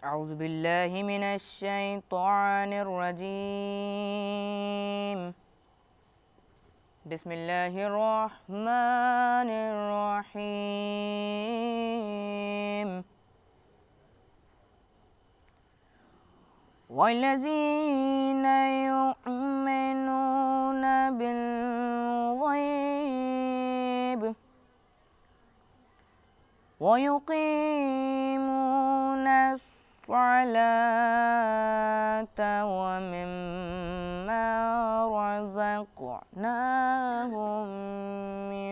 أعوذ بالله من الشيطان الرجيم. بسم الله الرحمن الرحيم. والذين يؤمنون بالغيب ويقيمون الصلاة ومما رزقناهم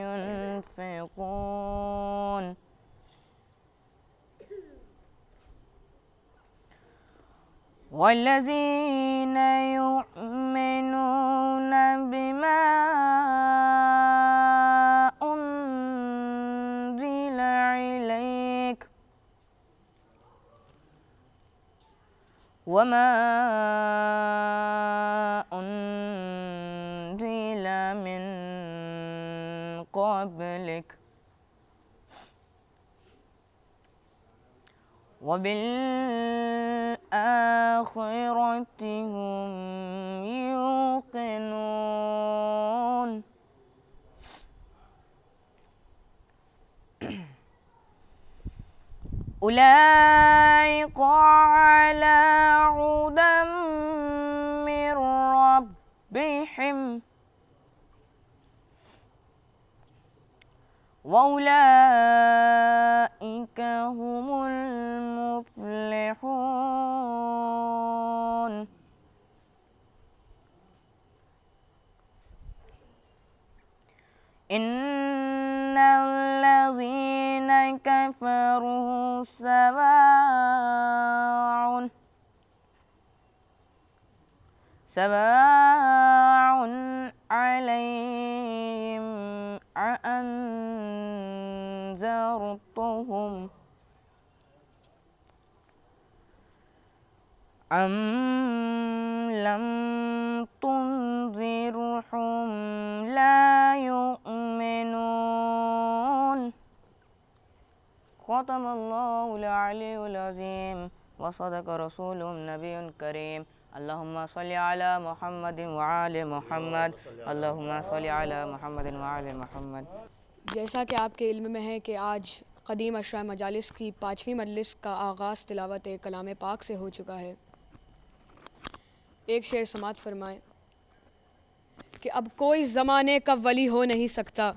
ينفقون. والذين يؤمنون بما أنزل إليك وما أنزل من قبلك وبالآخرة هم يوقنون. أولئك على هدى من ربهم وأولئك هم المفلحون. إن الذين كفروا سواء عليهم أأنذرتهم أم لم تنذرهم لا يؤمنون. ختم الله العلي العظيم وصدق رسوله النبي الكريم. اللهم صل على محمد وعلى محمد. اللهم صل على محمد وعلى محمد. جیسا کہ آپ کے علم میں ہے کہ آج قدیم اشراء مجالس کی 5ویں مجلس کا آغاز تلاوت کلام پاک سے ہو چکا ہے، ایک شعر سماعت فرمائیں کہ اب کوئی زمانے کا ولی ہو نہیں سکتا،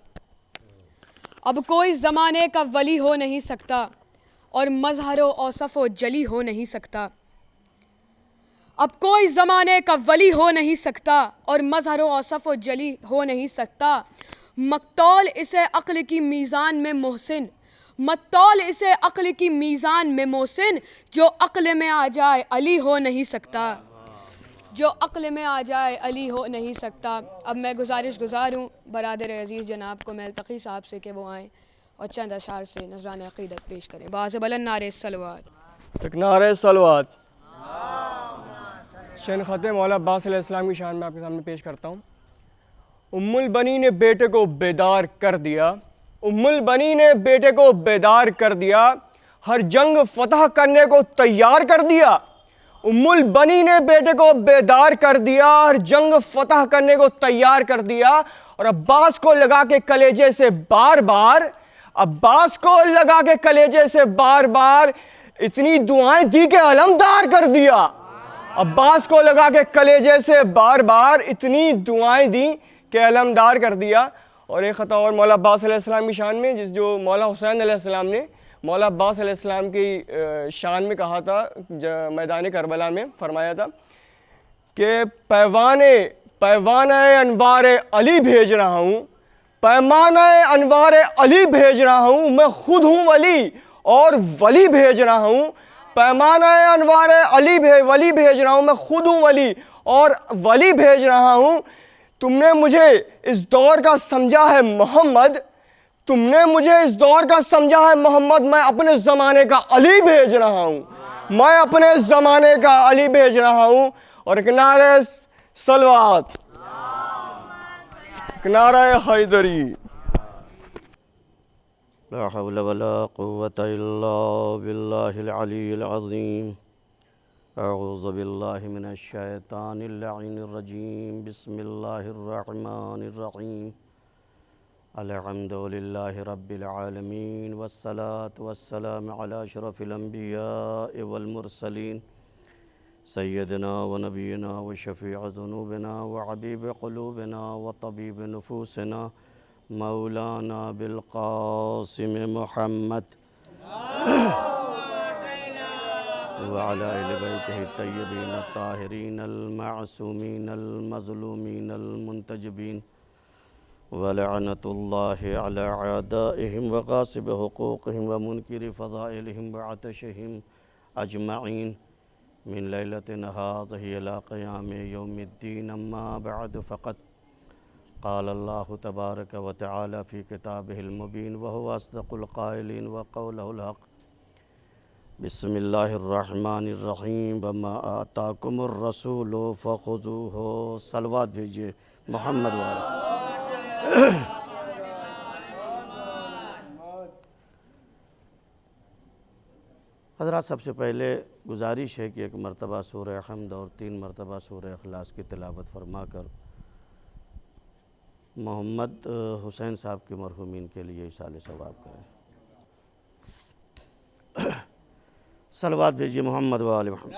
اب کوئی زمانے کا ولی ہو نہیں سکتا اور مظہر و اوصف و جلی ہو نہیں سکتا. اب کوئی زمانے کا ولی ہو نہیں سکتا اور مظہر و اوصف و جلی ہو نہیں سکتا. مقتول اسے عقل کی میزان میں محسن، مقتول اسے عقل کی میزان میں محسن، جو عقل میں آ جائے علی ہو نہیں سکتا، جو عقل میں آ جائے علی ہو نہیں سکتا. اب میں گزار ہوں برادر عزیز جناب کو ملتقی صاحب سے کہ وہ آئیں اور چند اشعار سے نذران عقیدت پیش کریں. باز بلند نعرہ صلوات. ایک نعرہ صلوات. شان خط مولا عباس علیہ السلام کی شان میں آپ کے سامنے پیش کرتا ہوں. ام البنی نے بیٹے کو بیدار کر دیا، ام البنی نے بیٹے کو بیدار کر دیا، ہر جنگ فتح کرنے کو تیار کر دیا. ام البنی نے بیٹے کو بیدار کر دیا، ہر جنگ فتح کرنے کو تیار کر دیا. اور عباس کو لگا کے کلیجے سے بار بار، عباس کو لگا کے کلیجے سے بار بار اتنی دعائیں دی کہ علمدار کر دیا. عباس کو لگا کے کلیجے سے بار بار اتنی دعائیں دیں کہ علمدار کر دیا. اور ایک خطا اور مولا عباس علیہ السلام کی شان میں، جو مولا حسین علیہ السلام نے مولا عباس علیہ السلام کی شان میں کہا تھا، میدان کربلا میں فرمایا تھا کہ پیمانہ انوار علی بھیج رہا ہوں، پیمانہ انوار علی بھیج رہا ہوں، میں خود ہوں ولی اور ولی بھیج رہا ہوں. پیمانہ انوار علی ولی بھیج رہا ہوں، میں خود ہوں ولی اور ولی بھیج رہا ہوں. تم نے مجھے اس دور کا سمجھا ہے محمد، تم نے مجھے اس دور کا سمجھا ہے محمد، میں اپنے زمانے کا علی بھیج رہا ہوں، میں اپنے زمانے کا علی بھیج رہا ہوں. اور ایک نعرہ صلوات، ایک نعرہ حیدری. لا حول ولا قوة إلا بالله العلي العظيم. أعوذ بالله من الشيطان اللعين الرجيم. بسم الله الرحمن الرحيم. الحمد لله رب العالمين، والصلاة والسلام على أشرف الأنبياء والمرسلين، سيدنا ونبينا وشفيع ذنوبنا وحبيب قلوبنا وطبيب نفوسنا مولانا بالقاسم محمد وعلى أهل بيته الطيبين الطاهرين المعصومين المظلومين المنتجبين، ولعنة الله على أعدائهم وغاصب حقوقهم ومنكر فضائلهم وعطشهم أجمعين من ليلة هذه إلى قيام يوم الدين. أما بعد، فقد قال الله تبارك وتعالى في كتابه المبين وهو أصدق القائلين وقوله الحق. بسم الله الرحمن الرحيم. وما آتاكم الرسول فخذوه. صلوات بھیجئے محمد والا. حضرات، سب سے پہلے گزارش ہے کہ ایک مرتبہ سورہ حمد اور 3 مرتبہ سورہ اخلاص کی تلاوت فرما کر محمد حسین صاحب کے مرحومین کے لیے ایصال ثواب کریں. صلوات بھیجئے محمد و آل محمد.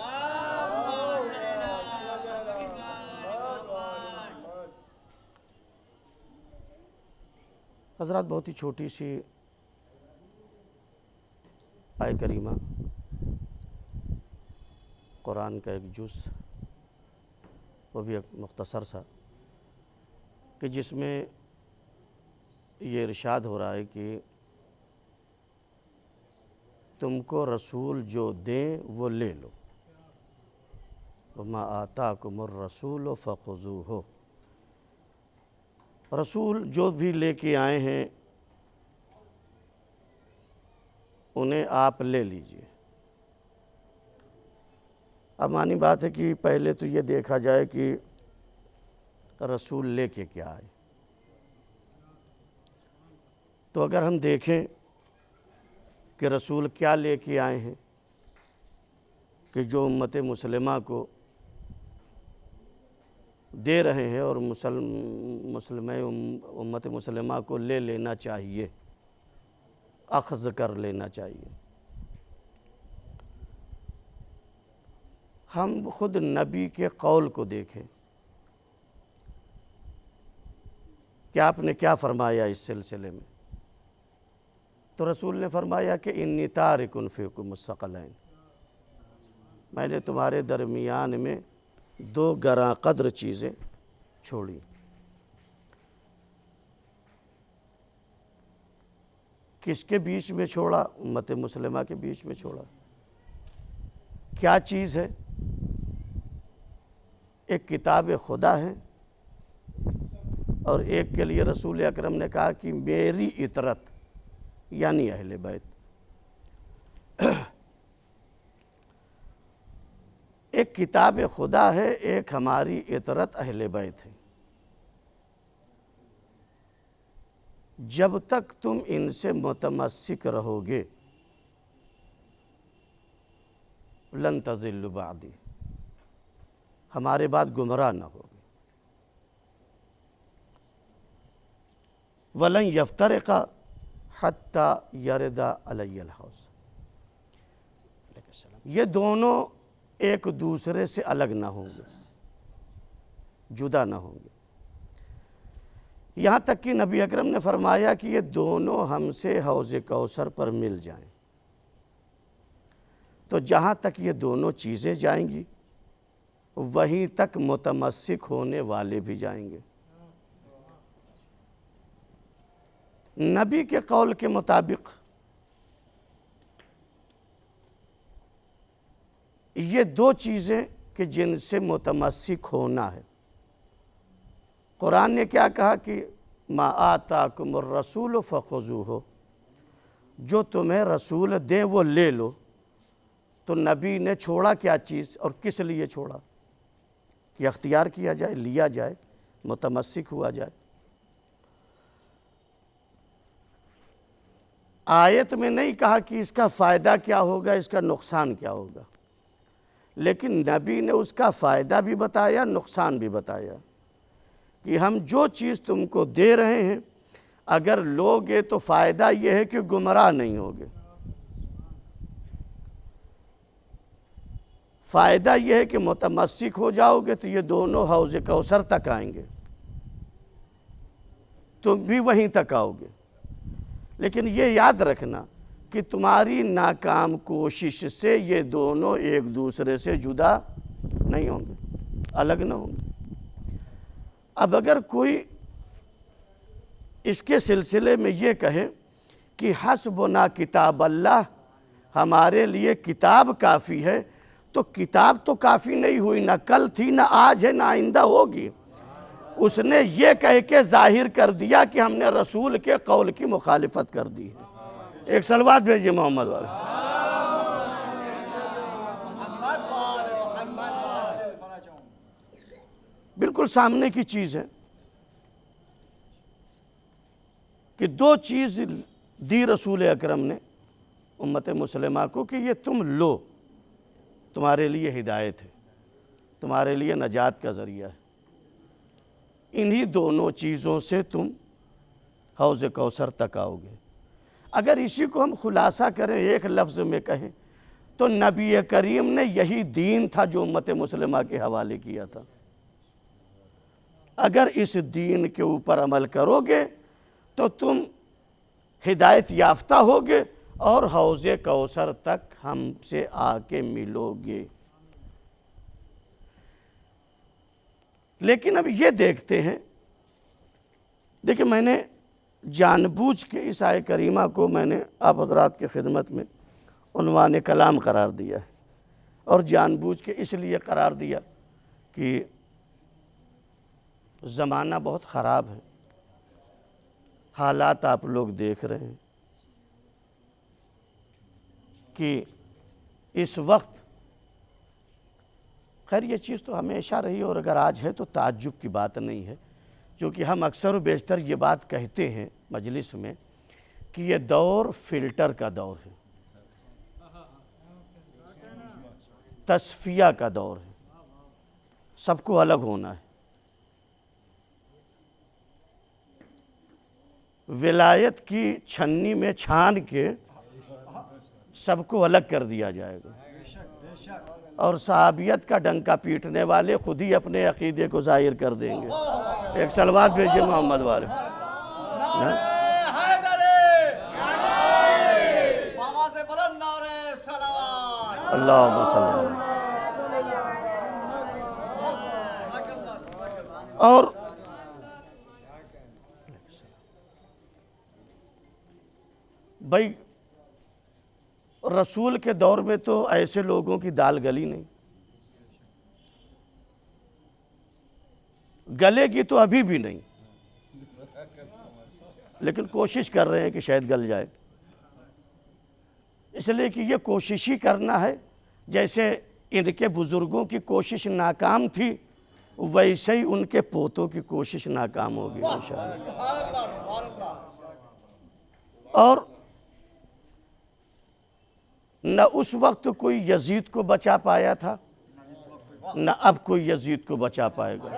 حضرات، بہت ہی چھوٹی سی آیہ کریمہ، قرآن کا ایک جز، وہ بھی ایک مختصر سا، کہ جس میں یہ ارشاد ہو رہا ہے کہ تم کو رسول جو دیں وہ لے لو. وَمَا آتَاكُمُ الرَّسُولُ فَخُذُوهُ. رسول جو بھی لے کے آئے ہیں انہیں آپ لے لیجئے. اب معنی بات ہے کہ پہلے تو یہ دیکھا جائے کہ رسول لے کے کیا آئے. تو اگر ہم دیکھیں کہ رسول کیا لے کے آئے ہیں، کہ جو امت مسلمہ کو دے رہے ہیں اور امت مسلمہ کو لے لینا چاہیے، اخذ کر لینا چاہیے. ہم خود نبی کے قول کو دیکھیں کہ آپ نے کیا فرمایا اس سلسلے میں. تو رسول نے فرمایا کہ انی تارک فیکم الثقلین، میں نے تمہارے درمیان میں 2 گراں قدر چیزیں چھوڑی. کس کے بیچ میں چھوڑا؟ امت مسلمہ کے بیچ میں چھوڑا. کیا چیز ہے؟ ایک کتاب خدا ہے، اور ایک کے لیے رسول اکرم نے کہا کہ میری اطرت، یعنی اہل بیت. ایک کتاب خدا ہے، ایک ہماری اطرت اہل بیت ہے. جب تک تم ان سے متمسک رہو گے لن تضلوا بعدی، ہمارے بعد گمراہ نہ ہوگے. وَلَن يَفْتَرِقَ حَتَّى يَرِدَ عَلَيَّ الْحَوْض. یہ دونوں ایک دوسرے سے الگ نہ ہوں گے، جدا نہ ہوں گے. یہاں تک کہ نبی اکرم نے فرمایا کہ یہ دونوں ہم سے حوض کوثر پر مل جائیں. تو جہاں تک یہ دونوں چیزیں جائیں گی وہیں تک متمسک ہونے والے بھی جائیں گے. نبی کے قول کے مطابق یہ 2 چیزیں کہ جن سے متمسک ہونا ہے. قرآن نے کیا کہا کہ ما آتاکم الرسول فخذوہ، جو تمہیں رسول دیں وہ لے لو. تو نبی نے چھوڑا کیا چیز اور کس لیے چھوڑا؟ کہ اختیار کیا جائے، لیا جائے، متمسک ہوا جائے. آیت میں نہیں کہا کہ اس کا فائدہ کیا ہوگا، اس کا نقصان کیا ہوگا، لیکن نبی نے اس کا فائدہ بھی بتایا، نقصان بھی بتایا کہ ہم جو چیز تم کو دے رہے ہیں اگر لوگے تو فائدہ یہ ہے کہ گمراہ نہیں ہوگے، فائدہ یہ ہے کہ متمسک ہو جاؤ گے تو یہ دونوں حوض کوثر تک آئیں گے، تم بھی وہیں تک آؤ گے۔ لیکن یہ یاد رکھنا کہ تمہاری ناکام کوشش سے یہ دونوں ایک دوسرے سے جدا نہیں ہوں گے، الگ نہ ہوں گے۔ اب اگر کوئی اس کے سلسلے میں یہ کہے کہ حسبنا کتاب اللہ، ہمارے لیے کتاب کافی ہے، تو کتاب تو کافی نہیں ہوئی، نہ کل تھی، نہ آج ہے، نہ آئندہ ہوگی۔ اس نے یہ کہہ کے ظاہر کر دیا کہ ہم نے رسول کے قول کی مخالفت کر دی ہے۔ ایک صلوات بھیجئے محمد والے۔ بالکل سامنے کی چیز ہے کہ دو چیز دی رسول اکرم نے امت مسلمہ کو کہ یہ تم لو، تمہارے لیے ہدایت ہے، تمہارے لیے نجات کا ذریعہ ہے، انہی دونوں چیزوں سے تم حوض کوثر تک آؤ گے۔ اگر اسی کو ہم خلاصہ کریں، ایک لفظ میں کہیں تو نبی کریم نے یہی دین تھا جو امت مسلمہ کے حوالے کیا تھا۔ اگر اس دین کے اوپر عمل کرو گے تو تم ہدایت یافتہ ہوگے اور حوض کوثر تک ہم سے آ کے ملو گے۔ لیکن اب یہ دیکھتے ہیں، دیکھیں میں نے جان بوجھ کے اس آیہ کریمہ کو میں نے آپ حضرات کی خدمت میں عنوان کلام قرار دیا ہے، اور جان بوجھ کے اس لیے قرار دیا کہ زمانہ بہت خراب ہے، حالات آپ لوگ دیکھ رہے ہیں کہ اس وقت، خیر یہ چیز تو ہمیشہ رہی اور اگر آج ہے تو تعجب کی بات نہیں ہے، کیونکہ ہم اکثر و بیشتر یہ بات کہتے ہیں مجلس میں کہ یہ دور فلٹر کا دور ہے، تصفیہ کا دور ہے، سب کو الگ ہونا ہے۔ ولایت کی چھنی میں چھان کے سب کو الگ کر دیا جائے گا، اور صحابیت کا ڈنکا پیٹنے والے خود ہی اپنے عقیدے کو ظاہر کر دیں گے۔ ایک صلوات بھیجئے محمد والے۔ اللہم صلی اللہ۔ اور بھائی رسول کے دور میں تو ایسے لوگوں کی دال گلی نہیں، گلے گی تو ابھی بھی نہیں، لیکن کوشش کر رہے ہیں کہ شاید گل جائے، اس لیے کہ یہ کوشش ہی کرنا ہے۔ جیسے ان کے بزرگوں کی کوشش ناکام تھی، ویسے ہی ان کے پوتوں کی کوشش ناکام ہوگی انشاءاللہ۔ اور نہ اس وقت کوئی یزید کو بچا پایا تھا، نہ اب کوئی یزید کو بچا پائے گا۔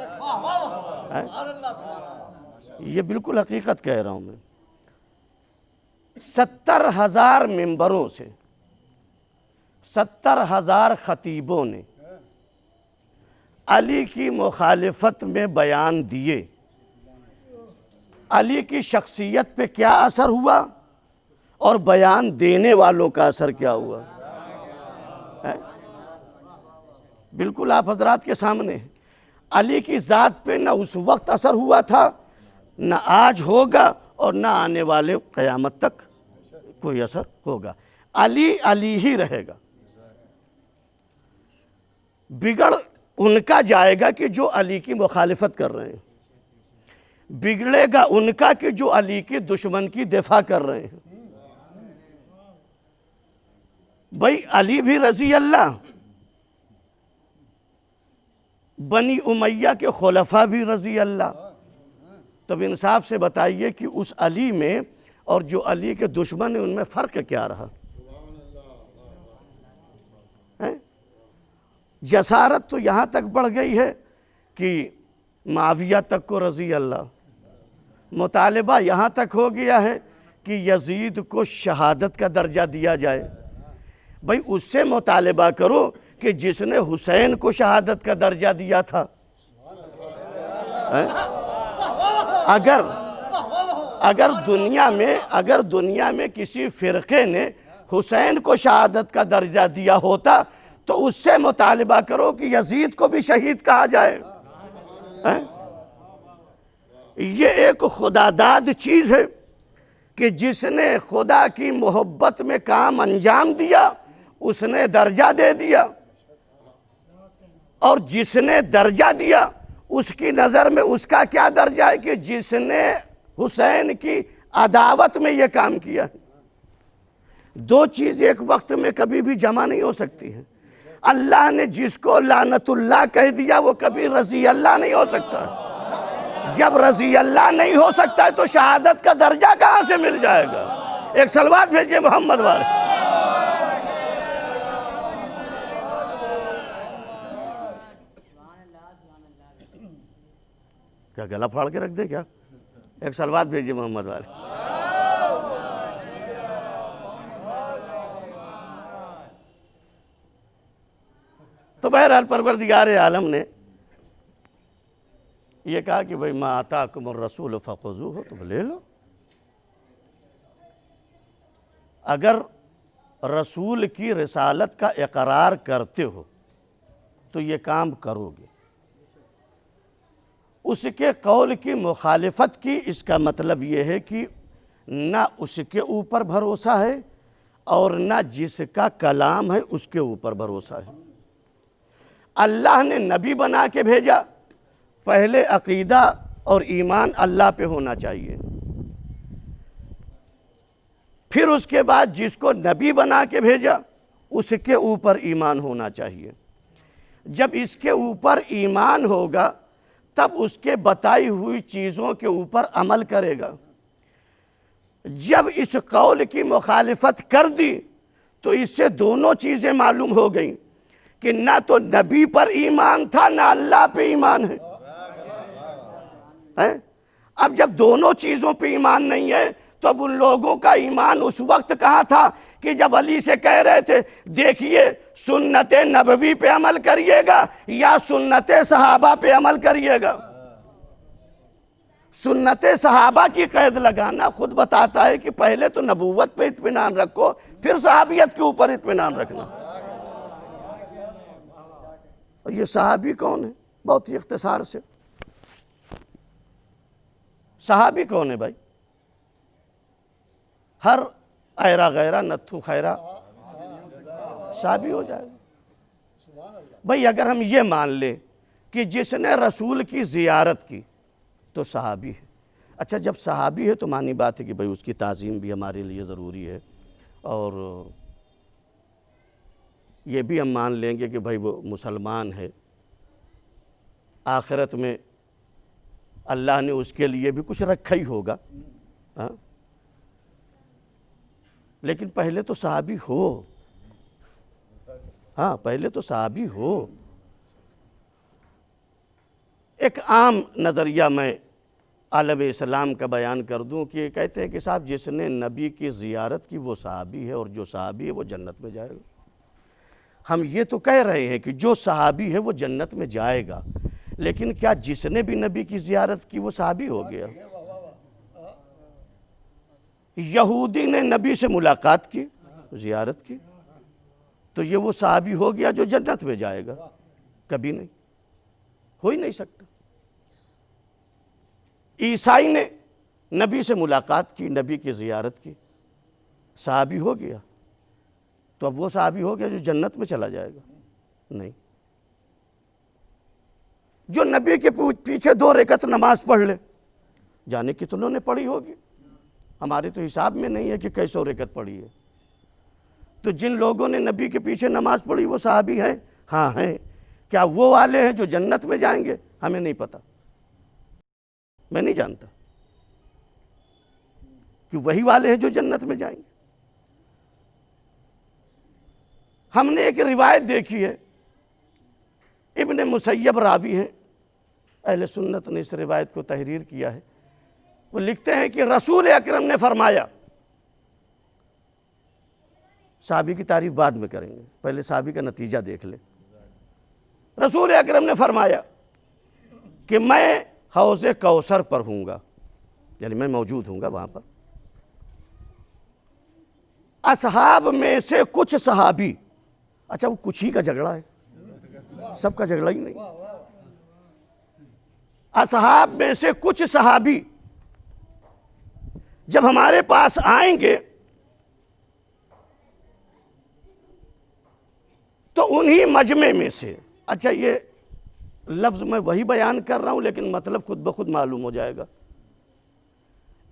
یہ بالکل حقیقت کہہ رہا ہوں میں۔ 70,000 ممبروں سے 70,000 خطیبوں نے علی کی مخالفت میں بیان دیے، علی کی شخصیت پہ کیا اثر ہوا اور بیان دینے والوں کا اثر کیا ہوا، بالکل آپ حضرات کے سامنے ہے۔ علی کی ذات پہ نہ اس وقت اثر ہوا تھا، نہ آج ہوگا، اور نہ آنے والے قیامت تک کوئی اثر ہوگا۔ علی علی ہی رہے گا۔ بگڑ ان کا جائے گا کہ جو علی کی مخالفت کر رہے ہیں، بگڑے گا ان کا کہ جو علی کی دشمن کی دفاع کر رہے ہیں۔ بھائی علی بھی رضی اللہ، بنی امیہ کے خلفاء بھی رضی اللہ، تب انصاف سے بتائیے کہ اس علی میں اور جو علی کے دشمن ہیں ان میں فرق کیا رہا؟ جسارت تو یہاں تک بڑھ گئی ہے کہ معاویہ تک کو رضی اللہ، مطالبہ یہاں تک ہو گیا ہے کہ یزید کو شہادت کا درجہ دیا جائے۔ بھئی اس سے مطالبہ کرو کہ جس نے حسین کو شہادت کا درجہ دیا تھا۔ اگر دنیا میں کسی فرقے نے حسین کو شہادت کا درجہ دیا ہوتا تو اس سے مطالبہ کرو کہ یزید کو بھی شہید کہا جائے۔ یہ ایک خداداد چیز ہے کہ جس نے خدا کی محبت میں کام انجام دیا اس نے درجہ دے دیا، اور جس نے درجہ دیا اس کی نظر میں اس کا کیا درجہ ہے کہ جس نے حسین کی عداوت میں یہ کام کیا۔ دو چیز ایک وقت میں کبھی بھی جمع نہیں ہو سکتی ہیں۔ اللہ نے جس کو لعنت اللہ کہہ دیا وہ کبھی رضی اللہ نہیں ہو سکتا۔ جب رضی اللہ نہیں ہو سکتا ہے تو شہادت کا درجہ کہاں سے مل جائے گا؟ ایک صلوات بھیجئے محمد والے۔ کیا گلا پھاڑ کے رکھ دیں کیا؟ ایک صلوات بھیجئے محمد والے۔ تو بہرحال پروردگار عالم نے یہ کہا کہ بھئی ما آتاکم الرسول فخذوہ، تم لے لو۔ اگر رسول کی رسالت کا اقرار کرتے ہو تو یہ کام کرو گے۔ اس کے قول کی مخالفت کی، اس کا مطلب یہ ہے کہ نہ اس کے اوپر بھروسہ ہے اور نہ جس کا کلام ہے اس کے اوپر بھروسہ ہے۔ اللہ نے نبی بنا کے بھیجا، پہلے عقیدہ اور ایمان اللہ پہ ہونا چاہیے، پھر اس کے بعد جس کو نبی بنا کے بھیجا اس کے اوپر ایمان ہونا چاہیے۔ جب اس کے اوپر ایمان ہوگا تب اس کے بتائی ہوئی چیزوں کے اوپر عمل کرے گا۔ جب اس قول کی مخالفت کر دی تو اس سے دونوں چیزیں معلوم ہو گئیں کہ نہ تو نبی پر ایمان تھا نہ اللہ پہ ایمان ہے۔ اب جب دونوں چیزوں پہ ایمان نہیں ہے تو اب ان لوگوں کا ایمان اس وقت کہاں تھا کہ جب علی سے کہہ رہے تھے دیکھیے سنت نبوی پہ عمل کریے گا یا سنت صحابہ پہ عمل کریے گا۔ سنت صحابہ کی قید لگانا خود بتاتا ہے کہ پہلے تو نبوت پہ اطمینان رکھو پھر صحابیت کے اوپر اطمینان رکھنا۔ اور یہ صحابی کون ہے؟ بہت ہی اختصار سے، صحابی کون ہے بھائی؟ ہر ایرا غیرہ نتھو خیرہ صحابی ہو جائے گا۔ بھائی اگر ہم یہ مان لیں کہ جس نے رسول کی زیارت کی تو صحابی ہے، اچھا جب صحابی ہے تو مانی بات ہے کہ بھائی اس کی تعظیم بھی ہمارے لیے ضروری ہے، اور یہ بھی ہم مان لیں گے کہ بھائی وہ مسلمان ہے، آخرت میں اللہ نے اس کے لیے بھی کچھ رکھا ہی ہوگا۔ لیکن پہلے تو صحابی ہو، پہلے تو صحابی ہو۔ ایک عام نظریہ میں عالم اسلام کا بیان کر دوں کہ کہتے ہیں کہ صاحب جس نے نبی کی زیارت کی وہ صحابی ہے، اور جو صحابی ہے وہ جنت میں جائے گا۔ ہم یہ تو کہہ رہے ہیں کہ جو صحابی ہے وہ جنت میں جائے گا، لیکن کیا جس نے بھی نبی کی زیارت کی وہ صحابی ہو گیا؟ یہودی نے نبی سے ملاقات کی، زیارت کی، تو یہ وہ صحابی ہو گیا جو جنت میں جائے گا؟ کبھی نہیں، ہو ہی نہیں سکتا۔ عیسائی نے نبی سے ملاقات کی، نبی کی زیارت کی، صحابی ہو گیا، تو اب وہ صحابی ہو گیا جو جنت میں چلا جائے گا؟ نہیں۔ جو نبی کے پیچھے 2 رکعت نماز پڑھ لے، جانے کتنوں نے پڑھی ہوگی، ہمارے تو حساب میں نہیں ہے کہ کیسوں رکعت پڑھی ہے۔ تو جن لوگوں نے نبی کے پیچھے نماز پڑھی وہ صحابی ہیں؟ ہاں ہیں۔ کیا وہ والے ہیں جو جنت میں جائیں گے؟ ہمیں نہیں پتہ، میں نہیں جانتا۔ کہ وہی والے ہیں جو جنت میں جائیں گے۔ ہم نے ایک روایت دیکھی ہے، ابن مسیب راوی ہیں، اہل سنت نے اس روایت کو تحریر کیا ہے۔ وہ لکھتے ہیں کہ رسول اکرم نے فرمایا، صحابی کی تعریف بعد میں کریں گے، پہلے صحابی کا نتیجہ دیکھ لیں۔ رسول اکرم نے فرمایا کہ میں حوض کوثر پر ہوں گا، یعنی میں موجود ہوں گا وہاں پر۔ اصحاب میں سے کچھ صحابی، اچھا وہ کچھ ہی کا جھگڑا ہے، سب کا جھگڑا ہی نہیں، اصحاب میں سے کچھ صحابی جب ہمارے پاس آئیں گے تو انہی مجمع میں سے، اچھا یہ لفظ میں وہی بیان کر رہا ہوں لیکن مطلب خود بخود معلوم ہو جائے گا۔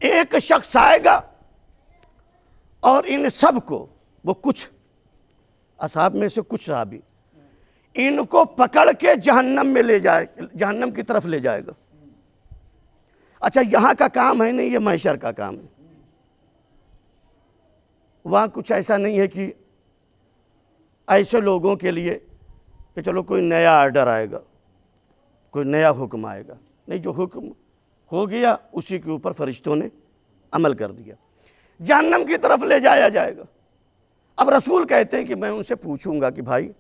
ایک شخص آئے گا اور ان سب کو، وہ کچھ اصحاب میں سے کچھ صحابی، ان کو پکڑ کے جہنم میں لے جائے، جہنم کی طرف لے جائے گا۔ اچھا یہاں کا کام ہے نہیں، یہ محشر کا کام ہے۔ وہاں کچھ ایسا نہیں ہے کہ ایسے لوگوں کے لیے کہ چلو کوئی نیا آرڈر آئے گا، کوئی نیا حکم آئے گا، نہیں، جو حکم ہو گیا اسی کے اوپر فرشتوں نے عمل کر دیا، جہنم کی طرف لے جایا جائے گا۔ اب رسول کہتے ہیں کہ میں ان سے پوچھوں گا کہ بھائی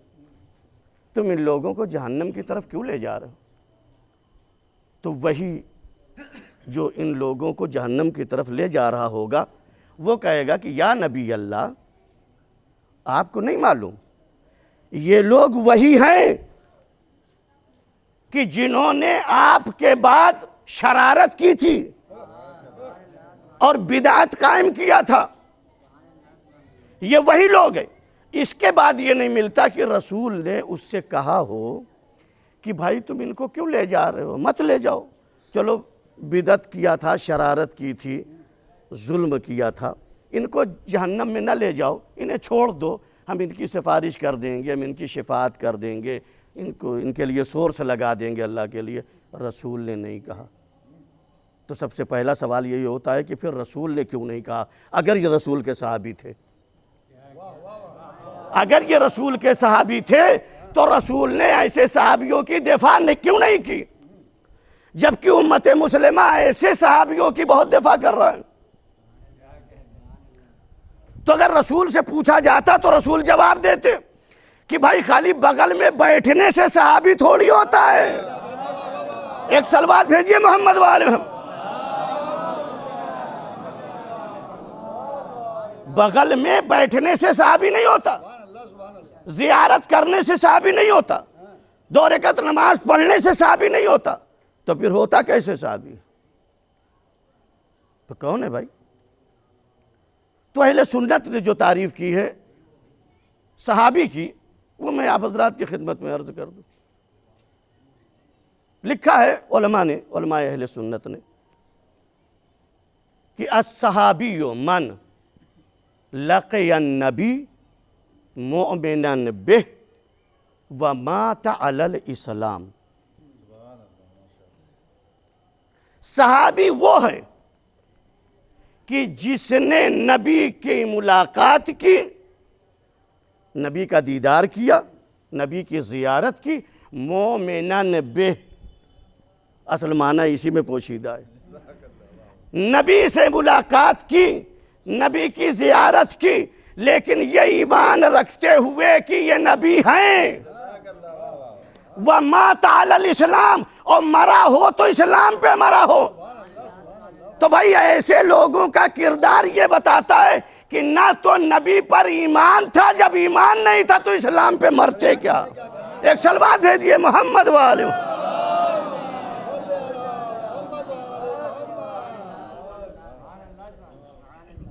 تم ان لوگوں کو جہنم کی طرف کیوں لے جا رہے ہو؟ تو وہی جو ان لوگوں کو جہنم کی طرف لے جا رہا ہوگا وہ کہے گا کہ یا نبی اللہ، آپ کو نہیں معلوم یہ لوگ وہی ہیں کہ جنہوں نے آپ کے بعد شرارت کی تھی اور بدعت قائم کیا تھا، یہ وہی لوگ ہیں۔ اس کے بعد یہ نہیں ملتا کہ رسول نے اس سے کہا ہو کہ بھائی تم ان کو کیوں لے جا رہے ہو، مت لے جاؤ، چلو بدعت کیا تھا، شرارت کی تھی، ظلم کیا تھا، ان کو جہنم میں نہ لے جاؤ، انہیں چھوڑ دو، ہم ان کی سفارش کر دیں گے، ہم ان کی شفاعت کر دیں گے، ان کے لیے سورس لگا دیں گے اللہ کے لیے۔ رسول نے نہیں کہا۔ تو سب سے پہلا سوال یہی ہوتا ہے کہ پھر رسول نے کیوں نہیں کہا؟ اگر یہ رسول کے صحابی تھے، اگر یہ رسول کے صحابی تھے تو رسول نے ایسے صحابیوں کی دفاع کیوں نہیں کی، جبکہ امت مسلمہ ایسے صحابیوں کی بہت دفاع کر رہا ہے؟ تو اگر رسول سے پوچھا جاتا تو رسول جواب دیتے کہ بھائی خالی بغل میں بیٹھنے سے صحابی تھوڑی ہوتا ہے۔ ایک صلوات بھیجیے محمد والے محمد۔ بغل میں بیٹھنے سے صحابی نہیں ہوتا، زیارت کرنے سے صحابی نہیں ہوتا، 2 رکعت نماز پڑھنے سے صحابی نہیں ہوتا، تو پھر ہوتا کیسے صحابی؟ تو کون ہے بھائی؟ تو اہل سنت نے جو تعریف کی ہے صحابی کی، وہ میں آپ حضرات کی خدمت میں عرض کر دوں۔ لکھا ہے علماء نے، علماء اہل سنت نے، کہ الصحابی من لقی النبی مؤمنا بہ ومات علی الاسلام۔ صحابی وہ ہے کہ جس نے نبی کی ملاقات کی، نبی کا دیدار کیا، نبی کی زیارت کی، مومنان بہ، اصل معنی اسی میں پوشیدہ ہے، نبی سے ملاقات کی، نبی کی زیارت کی، لیکن یہ ایمان رکھتے ہوئے کہ یہ نبی ہیں، وَمَاتَ عَلَى الْإِسْلَامِ، اور مرا ہو تو اسلام پہ مرا ہو۔ تو بھائی ایسے لوگوں کا کردار یہ بتاتا ہے کہ نہ تو نبی پر ایمان تھا، جب ایمان نہیں تھا تو اسلام پہ مرتے کیا؟ ایک صلوات بھیجیے محمد والے۔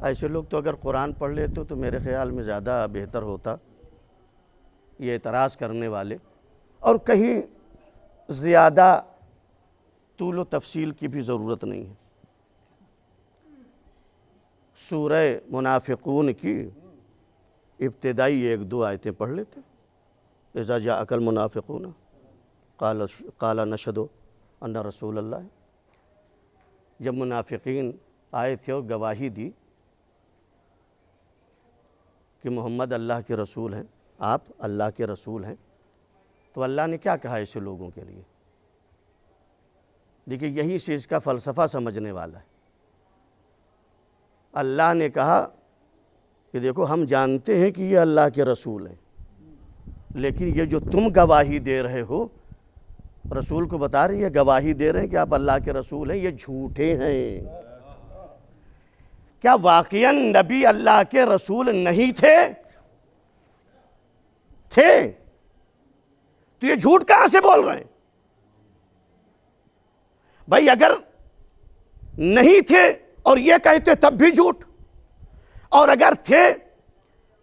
ایسے لوگ تو اگر قرآن پڑھ لیتے تو میرے خیال میں زیادہ بہتر ہوتا، یہ اعتراض کرنے والے، اور کہیں زیادہ طول و تفصیل کی بھی ضرورت نہیں ہے۔ سورہ منافقون کی ابتدائی 1-2 آیتیں پڑھ لیتے۔ اذا جاءک المنافقون قال نشہد ان رسول اللہ۔ جب منافقین آئے تھے اور گواہی دی کہ محمد اللہ کے رسول ہیں، آپ اللہ کے رسول ہیں، تو اللہ نے کیا کہا ایسے لوگوں کے لیے؟ دیکھیے یہی سے اس کا فلسفہ سمجھنے والا ہے۔ اللہ نے کہا کہ دیکھو ہم جانتے ہیں کہ یہ اللہ کے رسول ہیں، لیکن یہ جو تم گواہی دے رہے ہو، رسول کو بتا رہی ہے، گواہی دے رہے ہیں کہ آپ اللہ کے رسول ہیں، یہ جھوٹے ہیں۔ کیا واقعاً نبی اللہ کے رسول نہیں تھے؟ تھے، تو یہ جھوٹ کہاں سے بول رہے ہیں؟ بھائی اگر نہیں تھے اور یہ کہتے تب بھی جھوٹ، اور اگر تھے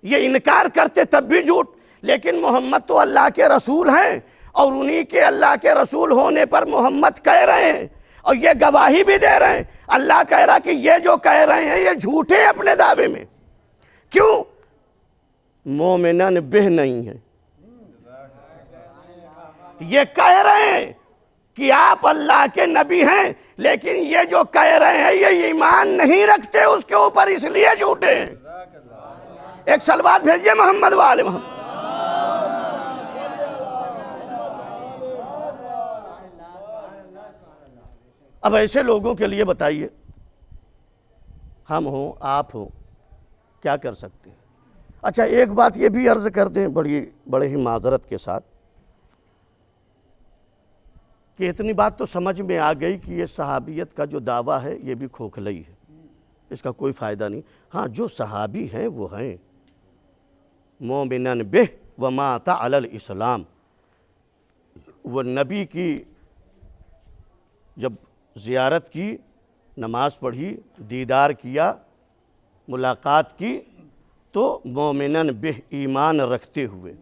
یہ انکار کرتے تب بھی جھوٹ۔ لیکن محمد تو اللہ کے رسول ہیں، اور انہی کے اللہ کے رسول ہونے پر محمد کہہ رہے ہیں، اور یہ گواہی بھی دے رہے ہیں۔ اللہ کہہ رہا کہ یہ جو کہہ رہے ہیں یہ جھوٹے ہیں اپنے دعوے میں۔ کیوں؟ مومنان بہ نہیں ہیں، یہ کہہ رہے ہیں کہ آپ اللہ کے نبی ہیں، لیکن یہ جو کہہ رہے ہیں یہ ایمان نہیں رکھتے اس کے اوپر، اس لیے جھوٹے ہیں۔ ایک صلوات بھیجئے محمد وآل محمد۔ اب ایسے لوگوں کے لیے بتائیے، ہم ہوں آپ ہوں، کیا کر سکتے ہیں؟ اچھا ایک بات یہ بھی عرض کر دیں بڑے ہی معذرت کے ساتھ، کہ اتنی بات تو سمجھ میں آ گئی کہ یہ صحابیت کا جو دعویٰ ہے یہ بھی کھوکھلئی ہے، اس کا کوئی فائدہ نہیں۔ ہاں جو صحابی ہیں وہ ہیں مومنن بہ ومات علی الاسلام، وہ نبی کی جب زیارت کی، نماز پڑھی، دیدار کیا، ملاقات کی، تو مومنن بہ ایمان رکھتے ہوئے،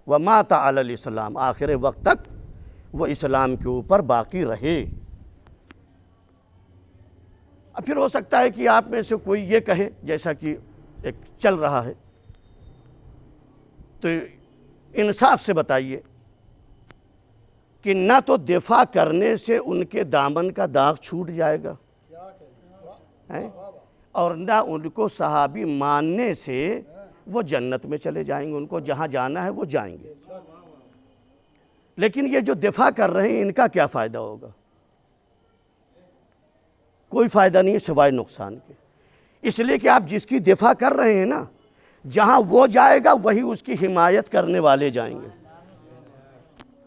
ومات علی الاسلام، آخر وقت تک وہ اسلام کے اوپر باقی رہے۔ اب پھر ہو سکتا ہے کہ آپ میں سے کوئی یہ کہے، جیسا کہ ایک چل رہا ہے، تو انصاف سے بتائیے کہ نہ تو دفاع کرنے سے ان کے دامن کا داغ چھوٹ جائے گا، اور نہ ان کو صحابی ماننے سے وہ جنت میں چلے جائیں گے، ان کو جہاں جانا ہے وہ جائیں گے۔ لیکن یہ جو دفاع کر رہے ہیں ان کا کیا فائدہ ہوگا؟ کوئی فائدہ نہیں سوائے نقصان کے، اس لیے کہ آپ جس کی دفاع کر رہے ہیں نا، جہاں وہ جائے گا وہی اس کی حمایت کرنے والے جائیں گے،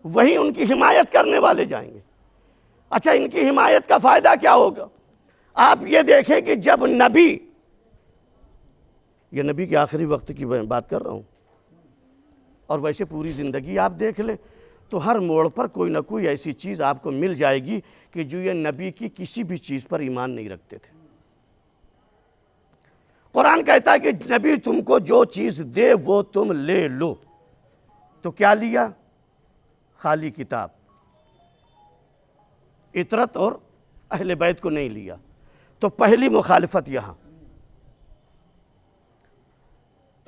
وہی ان کی حمایت کرنے والے جائیں گے۔ اچھا ان کی حمایت کا فائدہ کیا ہوگا؟ آپ یہ دیکھیں کہ جب نبی، یہ نبی کے آخری وقت کی بات کر رہا ہوں، اور ویسے پوری زندگی آپ دیکھ لیں تو ہر موڑ پر کوئی نہ کوئی ایسی چیز آپ کو مل جائے گی کہ جو یہ نبی کی کسی بھی چیز پر ایمان نہیں رکھتے تھے۔ قرآن کہتا ہے کہ نبی تم کو جو چیز دے وہ تم لے لو، تو کیا لیا؟ خالی کتاب، اطرت اور اہل بیت کو نہیں لیا۔ تو پہلی مخالفت یہاں،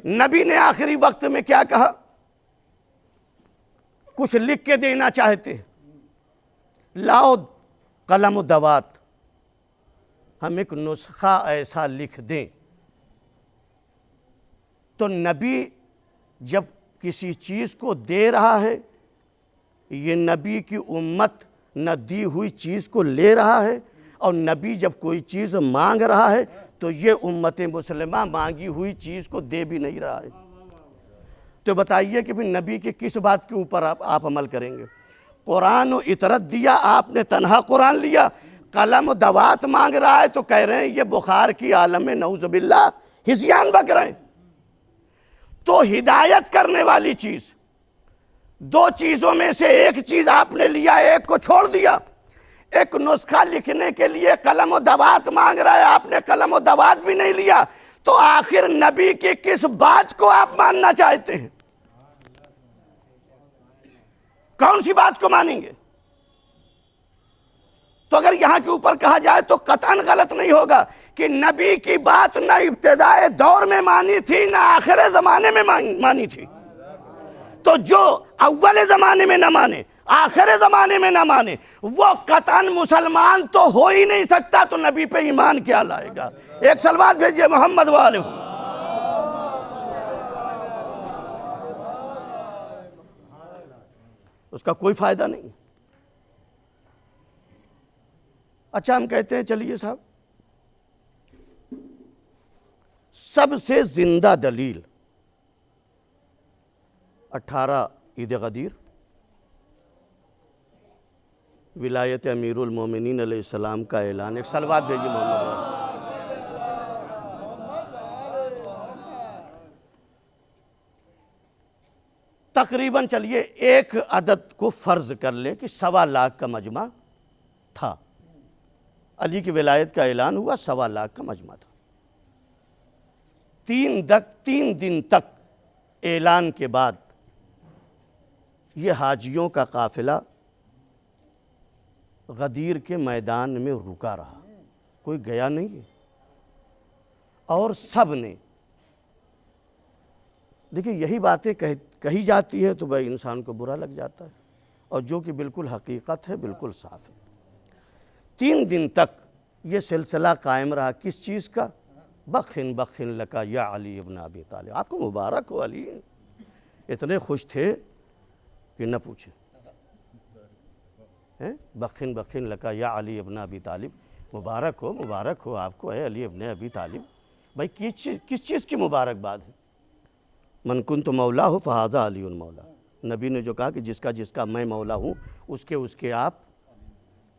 نبی نے آخری وقت میں کیا کہا؟ کچھ لکھ کے دینا چاہتے ہیں، لاؤ قلم و دوات، ہم ایک نسخہ ایسا لکھ دیں۔ تو نبی جب کسی چیز کو دے رہا ہے، یہ نبی کی امت نہ دی ہوئی چیز کو لے رہا ہے، اور نبی جب کوئی چیز مانگ رہا ہے تو یہ امت مسلمہ مانگی ہوئی چیز کو دے بھی نہیں رہا ہے۔ تو بتائیے کہ پھر نبی کے کس بات کے اوپر آپ عمل کریں گے؟ قرآن و اطرت دیا آپ نے، تنہا قرآن لیا، قلم و دوات مانگ رہا ہے تو کہہ رہے ہیں یہ بخار کی عالم میں نعوذ باللہ ہذیان بک رہے ہیں۔ تو ہدایت کرنے والی چیز، دو چیزوں میں سے ایک چیز آپ نے لیا، ایک کو چھوڑ دیا۔ ایک نسخہ لکھنے کے لیے قلم و دوات مانگ رہا ہے، آپ نے قلم و دوات بھی نہیں لیا، تو آخر نبی کی کس بات کو آپ ماننا چاہتے ہیں؟ کون سی بات کو مانیں گے؟ تو اگر یہاں کے اوپر کہا جائے تو قطعاً غلط نہیں ہوگا کہ نبی کی بات نہ ابتدائے دور میں مانی تھی نہ آخر زمانے میں مانی تھی۔ تو جو اول زمانے میں نہ مانے، آخر زمانے میں نہ مانے، وہ قطعاً مسلمان تو ہو ہی نہیں سکتا، تو نبی پہ ایمان کیا لائے گا؟ ایک صلوات بھیجئے محمد والے ہوں۔ اس کا کوئی فائدہ نہیں۔ اچھا ہم کہتے ہیں چلیے صاحب، سب سے زندہ دلیل 18 عید غدیر، ولایت امیر المومنین علیہ السلام کا اعلان۔ ایک صلوات بھیجئے محمد والے۔ تقریباً چلیے ایک عدد کو فرض کر لیں کہ 1.25 لاکھ کا مجمع تھا، علی کی ولایت کا اعلان ہوا، 1.25 لاکھ کا مجمع تھا۔ 3 دن تک اعلان کے بعد یہ حاجیوں کا قافلہ غدیر کے میدان میں رکا رہا، کوئی گیا نہیں ہے، اور سب نے، دیکھیں یہی باتیں کہی جاتی ہیں تو بھائی انسان کو برا لگ جاتا ہے، اور جو کہ بالکل حقیقت ہے، بالکل صاف ہے۔ 3 دن تک یہ سلسلہ قائم رہا، کس چیز کا؟ بخن بخن لکا یا علی ابن ابی طالب، آپ کو مبارک ہو علی، اتنے خوش تھے کہ نہ پوچھیں۔ بخن بخن لکا یا علی ابن ابی طالب، مبارک ہو آپ کو اے علی ابن ابی طالب۔ بھائی کس چیز کی مبارک باد ہے؟ من کنت مولا ہو فہذا علی مولا، نبی نے جو کہا کہ جس کا میں مولا ہوں اس کے آپ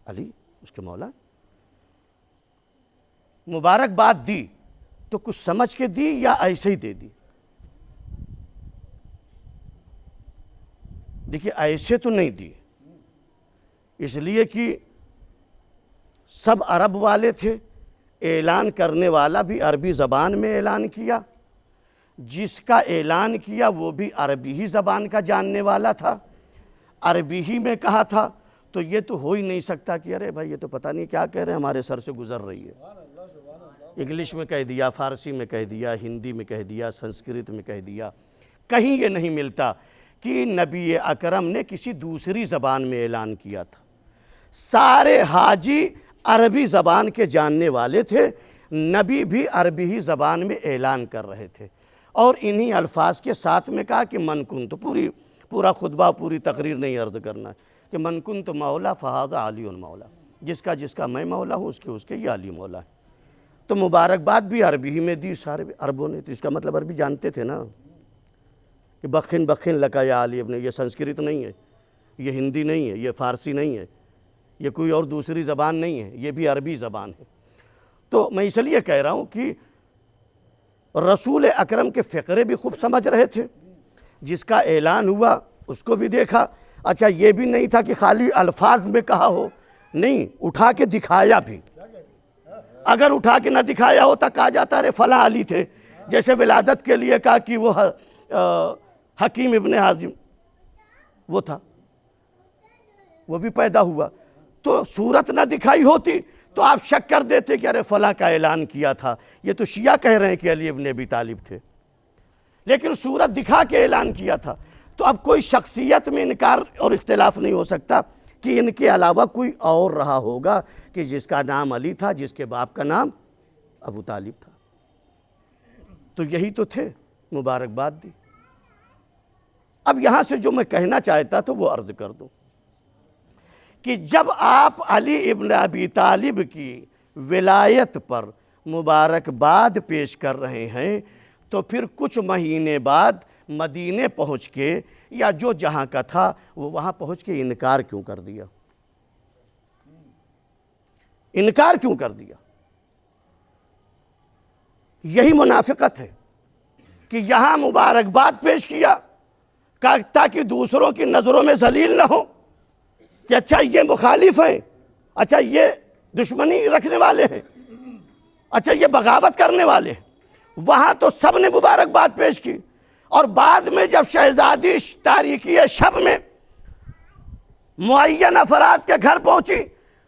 علی اس کے مولا۔ مبارک باد دی تو کچھ سمجھ کے دی یا ایسے ہی دے دی؟ دیکھیے ایسے تو نہیں دی، اس لیے کہ سب عرب والے تھے، اعلان کرنے والا بھی عربی زبان میں اعلان کیا، جس کا اعلان کیا وہ بھی عربی ہی زبان کا جاننے والا تھا، عربی ہی میں کہا تھا، تو یہ تو ہو ہی نہیں سکتا کہ ارے بھائی یہ تو پتہ نہیں کیا کہہ رہے ہیں، ہمارے سر سے گزر رہی ہے۔ انگلش میں کہہ دیا، فارسی میں کہہ دیا، ہندی میں کہہ دیا، سنسکرت میں کہہ دیا، کہیں یہ نہیں ملتا کہ نبی اکرم نے کسی دوسری زبان میں اعلان کیا تھا۔ سارے حاجی عربی زبان کے جاننے والے تھے، نبی بھی عربی ہی زبان میں اعلان کر رہے تھے، اور انہی الفاظ کے ساتھ میں کہا کہ من کنت، پورا خطبہ پوری تقریر نہیں عرض کرنا ہے کہ من کنت مولا فہذا علی مولا، جس کا میں مولا ہوں اس کے یہ علی مولا ہے۔ تو مبارکباد بھی عربی ہی میں دی سارے عربوں نے، تو اس کا مطلب عربی جانتے تھے نا، کہ بخن بخن لکا یا علی ابن، یہ سنسکرت نہیں ہے، یہ ہندی نہیں ہے، یہ فارسی نہیں ہے، یہ کوئی اور دوسری زبان نہیں ہے، یہ بھی عربی زبان ہے۔ تو میں اس لیے کہہ رہا ہوں کہ رسول اکرم کے فقرے بھی خوب سمجھ رہے تھے، جس کا اعلان ہوا اس کو بھی دیکھا۔ اچھا یہ بھی نہیں تھا کہ خالی الفاظ میں کہا ہو، نہیں، اٹھا کے دکھایا بھی۔ اگر اٹھا کے نہ دکھایا ہوتا کہا جاتا رہے فلاں علی تھے، جیسے ولادت کے لیے کہا کہ وہ حکیم ابن حازم وہ تھا، وہ بھی پیدا ہوا، تو صورت نہ دکھائی ہوتی تو آپ شک کر دیتے کہ ارے فلاں کا اعلان کیا تھا، یہ تو شیعہ کہہ رہے ہیں کہ علی ابن ابی طالب تھے، لیکن صورت دکھا کے اعلان کیا تھا۔ تو اب کوئی شخصیت میں انکار اور اختلاف نہیں ہو سکتا کہ ان کے علاوہ کوئی اور رہا ہوگا کہ جس کا نام علی تھا، جس کے باپ کا نام ابو طالب تھا۔ تو یہی تو تھے، مبارکباد دی۔ اب یہاں سے جو میں کہنا چاہتا تھا وہ عرض کر دوں کہ جب آپ علی ابن ابی طالب کی ولایت پر مبارکباد پیش کر رہے ہیں تو پھر کچھ مہینے بعد مدینے پہنچ کے یا جو جہاں کا تھا وہ وہاں پہنچ کے انکار کیوں کر دیا؟ انکار کیوں کر دیا؟ یہی منافقت ہے کہ یہاں مبارکباد پیش کیا تاکہ دوسروں کی نظروں میں ذلیل نہ ہو کہ اچھا یہ مخالف ہیں، اچھا یہ دشمنی رکھنے والے ہیں، اچھا یہ بغاوت کرنے والے ہیں۔ وہاں تو سب نے مبارکباد پیش کی، اور بعد میں جب شہزادی تاریکی شب میں معین افراد کے گھر پہنچی،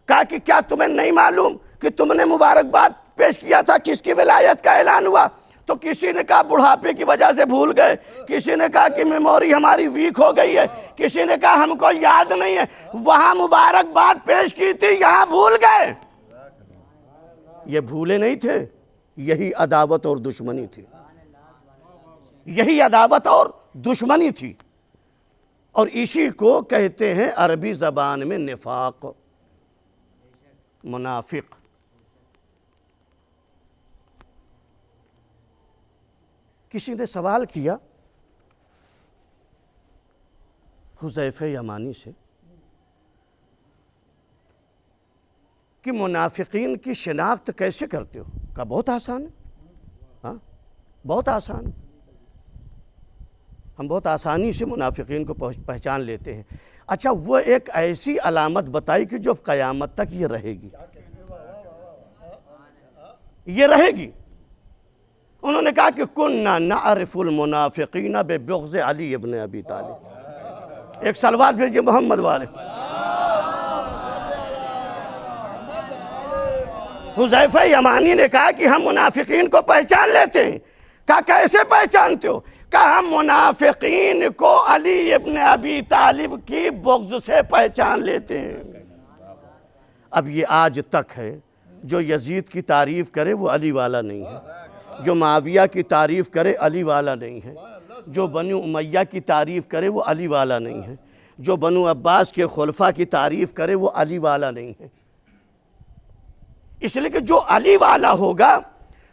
کہا کہ کیا تمہیں نہیں معلوم کہ تم نے مبارکباد پیش کیا تھا، کس کی ولایت کا اعلان ہوا؟ تو کسی نے کہا بڑھاپے کی وجہ سے بھول گئے، کسی نے کہا کہ میموری ہماری ویک ہو گئی ہے، کسی نے کہا ہم کو یاد نہیں ہے۔ وہاں مبارکباد پیش کی تھی، یہاں بھول گئے۔ یہ بھولے نہیں تھے، یہی عداوت اور دشمنی تھی، یہی عداوت اور دشمنی تھی، اور اسی کو کہتے ہیں عربی زبان میں نفاق، منافق۔ کسی نے سوال کیا حذیفہ یمانی سے کہ منافقین کی شناخت کیسے کرتے ہو؟ کہا بہت آسان ہے، ہاں بہت آسان ہے، ہم بہت آسانی سے منافقین کو پہچان لیتے ہیں۔ اچھا وہ ایک ایسی علامت بتائی کہ جو قیامت تک یہ رہے گی، یہ رہے گی۔ انہوں نے کہا کہ کننا نعرف المنافقین ببغض علی ابن ابی طالب۔ ایک صلوات بھیجئے محمد والے۔ حذیفہ یمانی نے کہا کہ ہم منافقین کو پہچان لیتے ہیں۔ کہا کیسے پہچانتے ہو؟ کہا ہم منافقین کو علی ابن ابی طالب کی بغض سے پہچان لیتے ہیں۔ اب یہ آج تک ہے، جو یزید کی تعریف کرے وہ علی والا نہیں ہے، جو معاویہ کی تعریف کرے علی والا نہیں ہے، جو بنو امیہ کی تعریف کرے وہ علی والا نہیں ہے، جو بنو عباس کے خلفاء کی تعریف کرے وہ علی والا نہیں ہے۔ اس لیے کہ جو علی والا ہوگا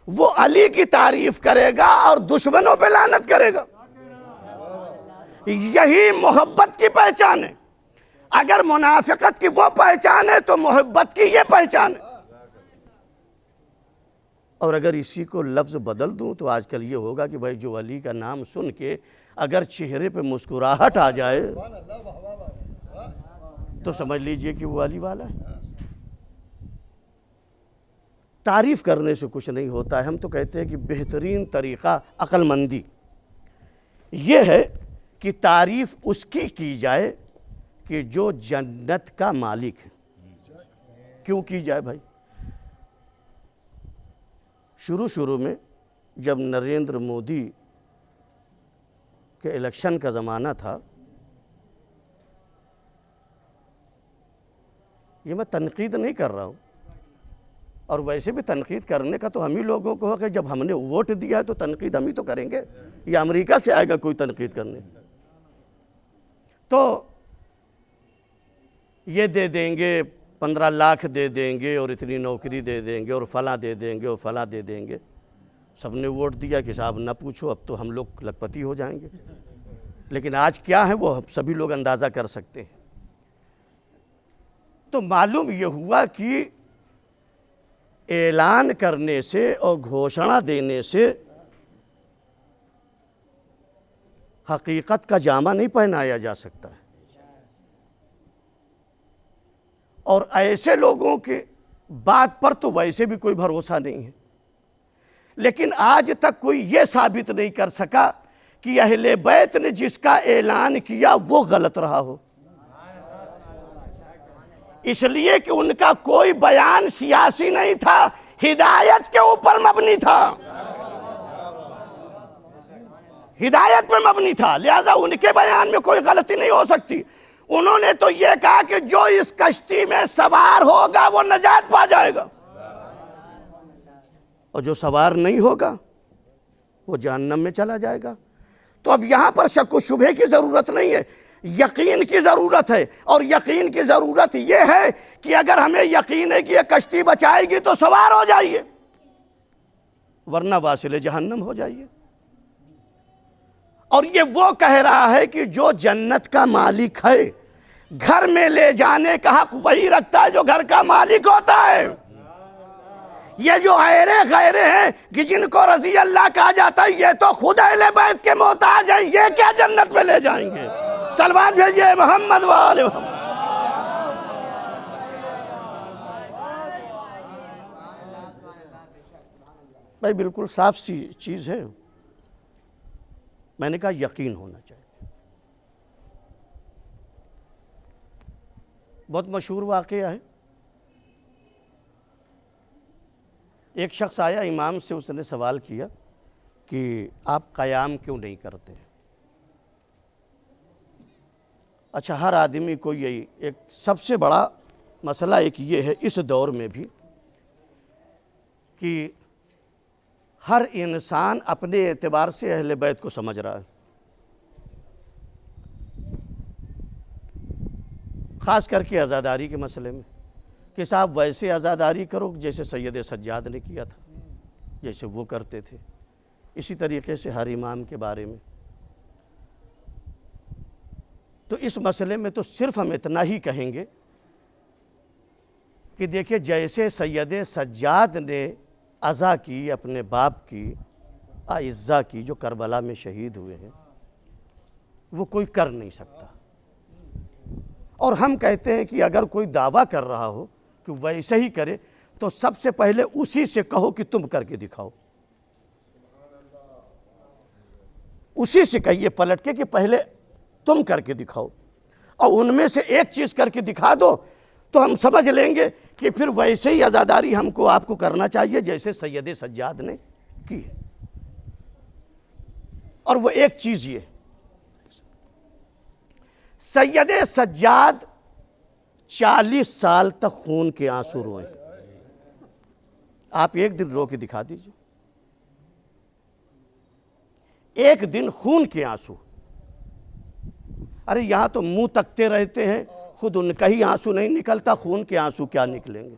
وہ علی کی تعریف کرے گا اور دشمنوں پہ لعنت کرے گا۔ یہی محبت کی پہچان ہے۔ اگر منافقت کی وہ پہچان ہے تو محبت کی یہ پہچان ہے۔ اور اگر اسی کو لفظ بدل دوں تو آج کل یہ ہوگا کہ بھائی جو علی کا نام سن کے اگر چہرے پہ مسکراہٹ آ جائے تو سمجھ لیجئے کہ وہ علی والا ہے۔ تعریف کرنے سے کچھ نہیں ہوتا ہے، ہم تو کہتے ہیں کہ بہترین طریقہ عقل مندی یہ ہے کہ تعریف اس کی جائے کہ جو جنت کا مالک ہے۔ کیوں کی جائے بھائی؟ شروع میں جب نریندر مودی کے الیکشن کا زمانہ تھا، یہ میں تنقید نہیں کر رہا ہوں، اور ویسے بھی تنقید کرنے کا تو ہم ہی لوگوں کو ہے کہ جب ہم نے ووٹ دیا ہے تو تنقید ہم ہی تو کریں گے، یا امریکہ سے آئے گا کوئی تنقید کرنے؟ تو یہ دے دیں گے، 15 لاکھ دے دیں گے اور اتنی نوکری دے دیں گے اور فلاں دے دیں گے اور فلاں دے دیں گے۔ سب نے ووٹ دیا کہ صاحب نہ پوچھو، اب تو ہم لوگ لکھپتی ہو جائیں گے۔ لیکن آج کیا ہے وہ سبھی لوگ اندازہ کر سکتے ہیں۔ تو معلوم یہ ہوا کہ اعلان کرنے سے اور گھوشنا دینے سے حقیقت کا جامہ نہیں پہنایا جا سکتا ہے، اور ایسے لوگوں کے بات پر تو ویسے بھی کوئی بھروسہ نہیں ہے۔ لیکن آج تک کوئی یہ ثابت نہیں کر سکا کہ اہل بیت نے جس کا اعلان کیا وہ غلط رہا ہو، اس لیے کہ ان کا کوئی بیان سیاسی نہیں تھا، ہدایت کے اوپر مبنی تھا، ہدایت پہ مبنی تھا، لہذا ان کے بیان میں کوئی غلطی نہیں ہو سکتی۔ انہوں نے تو یہ کہا کہ جو اس کشتی میں سوار ہوگا وہ نجات پا جائے گا، اور جو سوار نہیں ہوگا وہ جہنم میں چلا جائے گا۔ تو اب یہاں پر شک و شبہ کی ضرورت نہیں ہے، یقین کی ضرورت ہے، اور یقین کی ضرورت یہ ہے کہ اگر ہمیں یقین ہے کہ یہ کشتی بچائے گی تو سوار ہو جائیے، ورنہ واصل جہنم ہو جائیے۔ اور یہ وہ کہہ رہا ہے کہ جو جنت کا مالک ہے، گھر میں لے جانے کا حق وہی رکھتا ہے جو گھر کا مالک ہوتا ہے۔ یہ جو غیرے ہیں کہ جن کو رضی اللہ کہا جاتا ہے، یہ تو خود اہل بیت کے محتاج ہیں، یہ کیا جنت میں لے جائیں گے؟ صلوات بھیجئے محمد وآل محمد۔ بھائی بالکل صاف سی چیز ہے، میں نے کہا یقین ہونا چاہیے۔ بہت مشہور واقعہ ہے، ایک شخص آیا امام سے، اس نے سوال کیا کہ آپ قیام کیوں نہیں کرتے؟ اچھا، ہر آدمی کو یہی ایک سب سے بڑا مسئلہ ایک یہ ہے اس دور میں بھی کہ ہر انسان اپنے اعتبار سے اہل بیت کو سمجھ رہا ہے، خاص کر کے عزاداری کے مسئلے میں، کہ صاحب ویسے عزاداری کرو جیسے سید سجاد نے کیا تھا، جیسے وہ کرتے تھے، اسی طریقے سے ہر امام کے بارے میں۔ تو اس مسئلے میں تو صرف ہم اتنا ہی کہیں گے کہ دیکھیں جیسے سید سجاد نے عزا کی اپنے باپ کی اعزہ کی جو کربلا میں شہید ہوئے ہیں، وہ کوئی کر نہیں سکتا۔ اور ہم کہتے ہیں کہ اگر کوئی دعویٰ کر رہا ہو کہ ویسے ہی کرے تو سب سے پہلے اسی سے کہو کہ تم کر کے دکھاؤ، اسی سے کہیے پلٹ کے کہ پہلے تم کر کے دکھاؤ، اور ان میں سے ایک چیز کر کے دکھا دو تو ہم سمجھ لیں گے کہ پھر ویسے ہی عزاداری ہم کو آپ کو کرنا چاہیے جیسے سید سجاد نے کی ہے۔ اور وہ ایک چیز یہ، سید سجاد 40 سال تک خون کے آنسو روئے، آپ ایک دن رو کے دکھا دیجئے، ایک دن خون کے آنسو۔ ارے یہاں تو منہ تکتے رہتے ہیں، خود ان کا ہی آنسو نہیں نکلتا، خون کے آنسو کیا نکلیں گے؟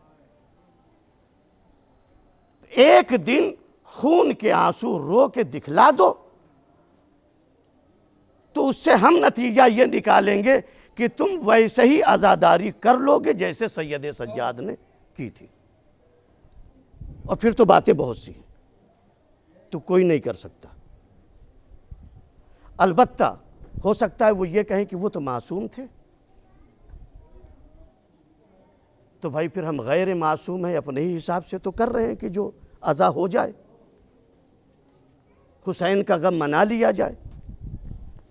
ایک دن خون کے آنسو رو کے دکھلا دو تو اس سے ہم نتیجہ یہ نکالیں گے کہ تم ویسے ہی عزاداری کر لو گے جیسے سید سجاد نے کی تھی، اور پھر تو باتیں بہت سی ہیں، تو کوئی نہیں کر سکتا۔ البتہ ہو سکتا ہے وہ یہ کہیں کہ وہ تو معصوم تھے، تو بھائی پھر ہم غیر معصوم ہیں، اپنے ہی حساب سے تو کر رہے ہیں کہ جو عزا ہو جائے، حسین کا غم منا لیا جائے،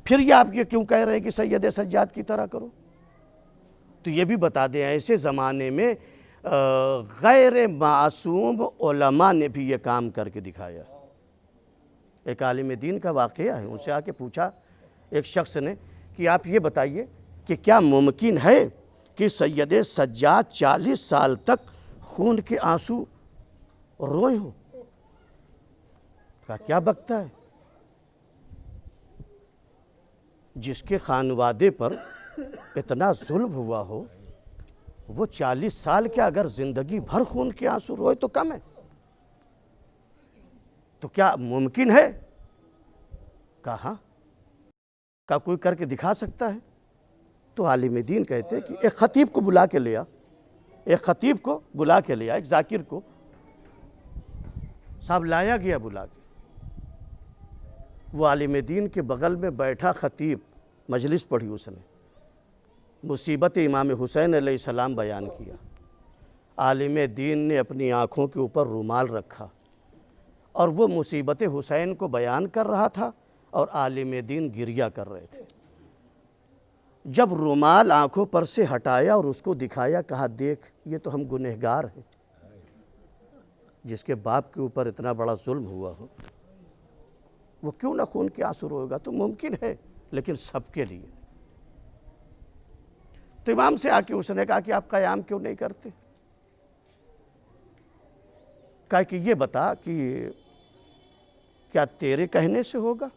پھر یہ آپ یہ کیوں کہہ رہے ہیں کہ سید سجاد کی طرح کرو؟ تو یہ بھی بتا دیں ایسے زمانے میں غیر معصوم علماء نے بھی یہ کام کر کے دکھایا۔ ایک عالم دین کا واقعہ ہے، ان سے آ کے پوچھا ایک شخص نے کہ آپ یہ بتائیے کہ کیا ممکن ہے کہ سید سجاد 40 سال تک خون کے آنسو روئے ہوں؟ کہا کیا بکتا ہے، جس کے خانوادے پر اتنا ظلم ہوا ہو وہ 40 سال کے اگر زندگی بھر خون کے آنسو روئے تو کم ہے، تو کیا ممکن ہے؟ کہا ہاں، کہا کوئی کر کے دکھا سکتا ہے؟ تو عالم دین کہتے کہ ایک خطیب کو بلا کے لیا، ایک ذاکر کو صاحب لایا گیا بلا کے، وہ عالم دین کے بغل میں بیٹھا خطیب مجلس پڑھی، اس نے مصیبت امام حسین علیہ السلام بیان کیا، عالم دین نے اپنی آنکھوں کے اوپر رومال رکھا اور وہ مصیبت حسین کو بیان کر رہا تھا اور عالم دین گریہ کر رہے تھے۔ جب رومال آنکھوں پر سے ہٹایا اور اس کو دکھایا، کہا دیکھ یہ تو ہم گنہگار ہیں، جس کے باپ کے اوپر اتنا بڑا ظلم ہوا ہو وہ کیوں نہ خون کے آنسو روئے گا؟ تو ممکن ہے لیکن سب کے لیے۔ تو امام سے آ کے اس نے کہا کہ آپ قیام کیوں نہیں کرتے؟ کہا کہ یہ بتا کہ کیا تیرے کہنے سے ہوگا،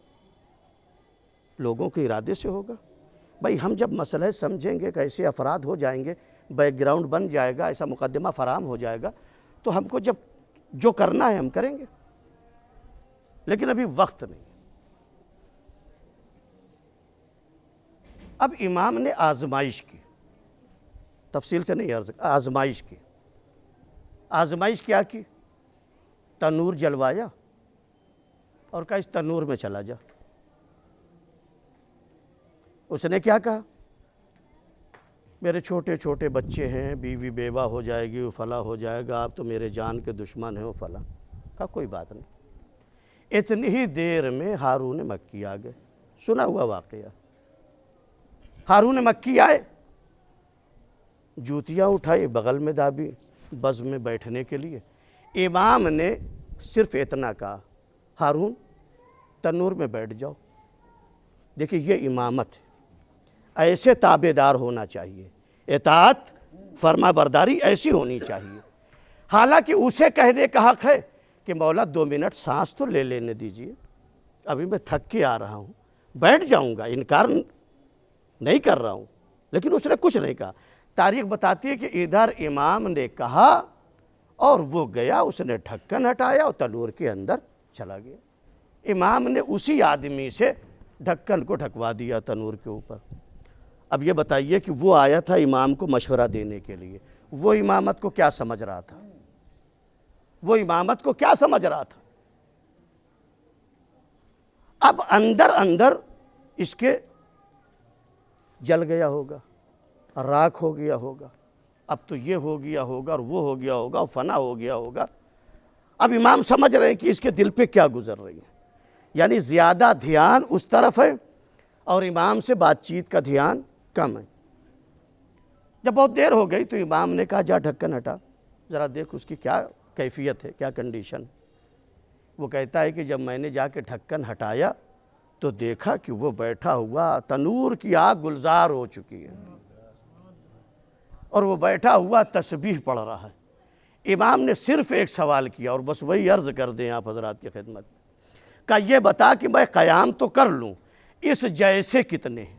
لوگوں کے ارادے سے ہوگا؟ بھائی ہم جب مسئلہ سمجھیں گے کہ ایسے افراد ہو جائیں گے، بیک گراؤنڈ بن جائے گا، ایسا مقدمہ فراہم ہو جائے گا، تو ہم کو جب جو کرنا ہے ہم کریں گے، لیکن ابھی وقت نہیں۔ اب امام نے آزمائش کی، تفصیل سے نہیں عرض، آزمائش کیا کی؟ تنور جلوایا اور کہا اس تنور میں چلا جا۔ اس نے کیا کہا؟ میرے چھوٹے چھوٹے بچے ہیں، بیوی بیوہ ہو جائے گی، فلاں ہو جائے گا، آپ تو میرے جان کے دشمن ہیں، فلاں۔ کہا کوئی بات نہیں۔ اتنی ہی دیر میں ہارون مکی آ گئے، سنا ہوا واقعہ۔ ہارون مکی آئے، جوتیاں اٹھائی، بغل میں دابی بزم میں بیٹھنے کے لیے۔ امام نے صرف اتنا کہا، ہارون تنور میں بیٹھ جاؤ۔ دیکھیے یہ امامت ہے، ایسے تابعدار ہونا چاہیے، اطاعت فرما برداری ایسی ہونی چاہیے۔ حالانکہ اسے کہنے کا حق ہے کہ مولا 2 منٹ سانس تو لے لینے دیجیے، ابھی میں تھک کے آ رہا ہوں، بیٹھ جاؤں گا، انکار نہیں کر رہا ہوں، لیکن اس نے کچھ نہیں کہا۔ تاریخ بتاتی ہے کہ ادھر امام نے کہا اور وہ گیا، اس نے ڈھکن ہٹایا اور تنور کے اندر چلا گیا۔ امام نے اسی آدمی سے ڈھکن کو ڈھکوا دیا تنور کے اوپر۔ اب یہ بتائیے کہ وہ آیا تھا امام کو مشورہ دینے کے لیے، وہ امامت کو کیا سمجھ رہا تھا؟ وہ امامت کو کیا سمجھ رہا تھا؟ اب اندر اندر اس کے جل گیا ہوگا، راکھ ہو گیا ہوگا، اب تو یہ ہو گیا ہوگا اور وہ ہو گیا ہوگا اور فنا ہو گیا ہوگا۔ اب امام سمجھ رہے ہیں کہ اس کے دل پہ کیا گزر رہی ہے، یعنی زیادہ دھیان اس طرف ہے اور امام سے بات چیت کا دھیان کم ہے۔ جب بہت دیر ہو گئی تو امام نے کہا جا ڈھکن ہٹا، ذرا دیکھ اس کی کیا کیفیت ہے، کیا کنڈیشن۔ وہ کہتا ہے کہ جب میں نے جا کے ڈھکن ہٹایا تو دیکھا کہ وہ بیٹھا ہوا تنور کی آگ گلزار ہو چکی ہے اور وہ بیٹھا ہوا تسبیح پڑھ رہا ہے۔ امام نے صرف ایک سوال کیا اور بس وہی عرض کر دیں آپ حضرات کی خدمت میں، کہ یہ بتا کہ میں قیام تو کر لوں، اس جیسے کتنے ہیں؟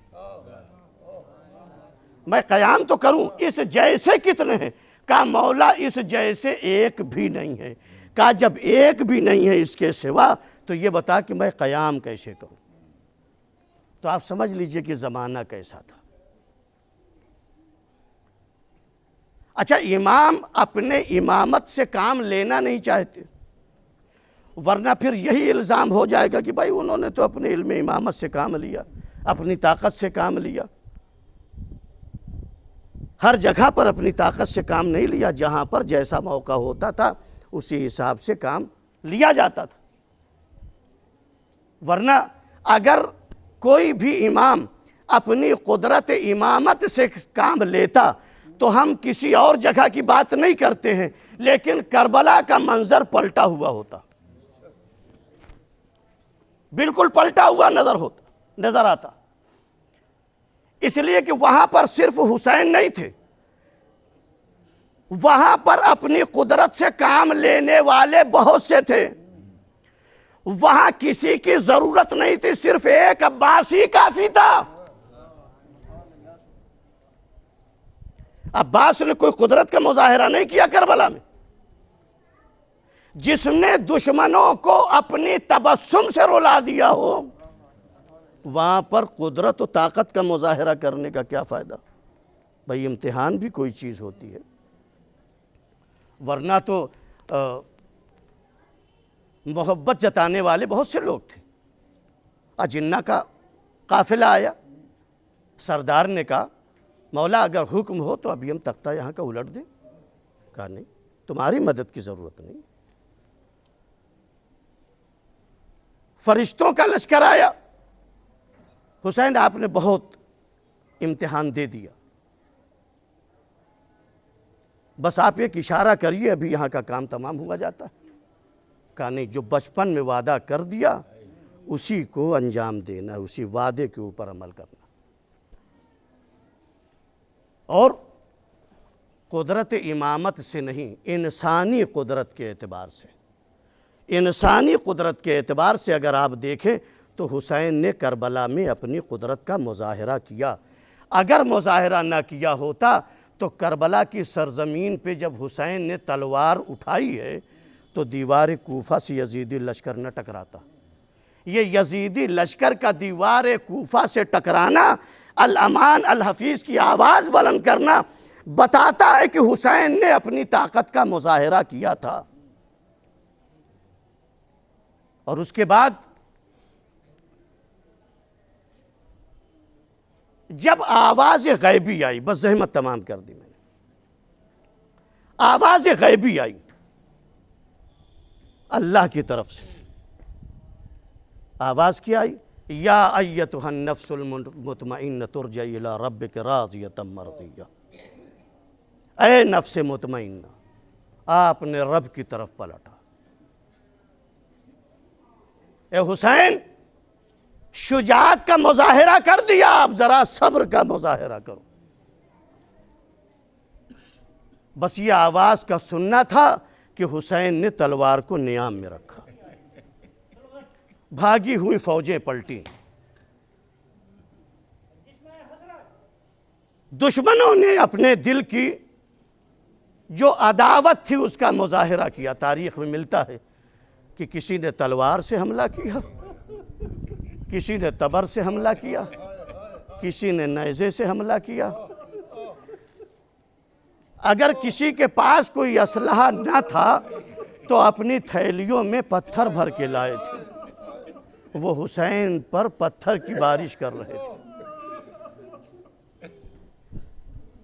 میں قیام تو کروں، اس جیسے کتنے ہیں؟ کہا مولا اس جیسے ایک بھی نہیں ہے۔ کہا جب ایک بھی نہیں ہے اس کے سوا تو یہ بتا کہ میں قیام کیسے کروں؟ تو آپ سمجھ لیجئے کہ زمانہ کیسا تھا۔ اچھا امام اپنے امامت سے کام لینا نہیں چاہتے، ورنہ پھر یہی الزام ہو جائے گا کہ بھائی انہوں نے تو اپنے علم امامت سے کام لیا، اپنی طاقت سے کام لیا۔ ہر جگہ پر اپنی طاقت سے کام نہیں لیا، جہاں پر جیسا موقع ہوتا تھا اسی حساب سے کام لیا جاتا تھا۔ ورنہ اگر کوئی بھی امام اپنی قدرت امامت سے کام لیتا تو ہم کسی اور جگہ کی بات نہیں کرتے ہیں، لیکن کربلا کا منظر پلٹا ہوا ہوتا، بالکل پلٹا ہوا نظر آتا، اس لیے کہ وہاں پر صرف حسین نہیں تھے، وہاں پر اپنی قدرت سے کام لینے والے بہت سے تھے، وہاں کسی کی ضرورت نہیں تھی، صرف ایک عباسی کافی تھا۔ عباس نے کوئی قدرت کا مظاہرہ نہیں کیا کربلا میں، جس نے دشمنوں کو اپنی تبسم سے رلا دیا ہو، وہاں پر قدرت و طاقت کا مظاہرہ کرنے کا کیا فائدہ؟ بھئی امتحان بھی کوئی چیز ہوتی ہے، ورنہ تو محبت جتانے والے بہت سے لوگ تھے۔ اجنہ کا قافلہ آیا، سردار نے کہا مولا اگر حکم ہو تو ابھی ہم تختہ یہاں کا الٹ دیں؟ کہا نہیں، تمہاری مدد کی ضرورت نہیں۔ فرشتوں کا لشکر آیا، حسین آپ نے بہت امتحان دے دیا، بس آپ ایک اشارہ کریے ابھی یہاں کا کام تمام ہوا جاتا ہے۔ کہا نہیں، جو بچپن میں وعدہ کر دیا اسی کو انجام دینا، اسی وعدے کے اوپر عمل کرنا۔ اور قدرت امامت سے نہیں، انسانی قدرت کے اعتبار سے، انسانی قدرت کے اعتبار سے اگر آپ دیکھیں تو حسین نے کربلا میں اپنی قدرت کا مظاہرہ کیا۔ اگر مظاہرہ نہ کیا ہوتا تو کربلا کی سرزمین پہ جب حسین نے تلوار اٹھائی ہے تو دیوار کوفہ سے یزیدی لشکر نہ ٹکراتا۔ یہ یزیدی لشکر کا دیوار کوفہ سے ٹکرانا، الامان الحفیظ کی آواز بلند کرنا، بتاتا ہے کہ حسین نے اپنی طاقت کا مظاہرہ کیا تھا۔ اور اس کے بعد جب آواز غیبی آئی، بس زحمت تمام کر دی میں نے، آواز غیبی آئی اللہ کی طرف سے، آواز کیا آئی؟ یا ایتھا النفس المطمئنۃ ارجعی الی ربک راضیۃ مرضیہ، اے نفس مطمئنہ آپ نے رب کی طرف پلٹا۔ اے حسین شجاعت کا مظاہرہ کر دیا، اب ذرا صبر کا مظاہرہ کرو۔ بس یہ آواز کا سننا تھا کہ حسین نے تلوار کو نیام میں رکھا، بھاگی ہوئی فوجیں پلٹی، دشمنوں نے اپنے دل کی جو عداوت تھی اس کا مظاہرہ کیا۔ تاریخ میں ملتا ہے کہ کسی نے تلوار سے حملہ کیا، کسی نے تبر سے حملہ کیا، کسی نے نیزے سے حملہ کیا۔ اگر کسی کے پاس کوئی اسلحہ نہ تھا تو اپنی تھیلیوں میں پتھر بھر کے لائے تھے، وہ حسین پر پتھر کی بارش کر رہے تھے۔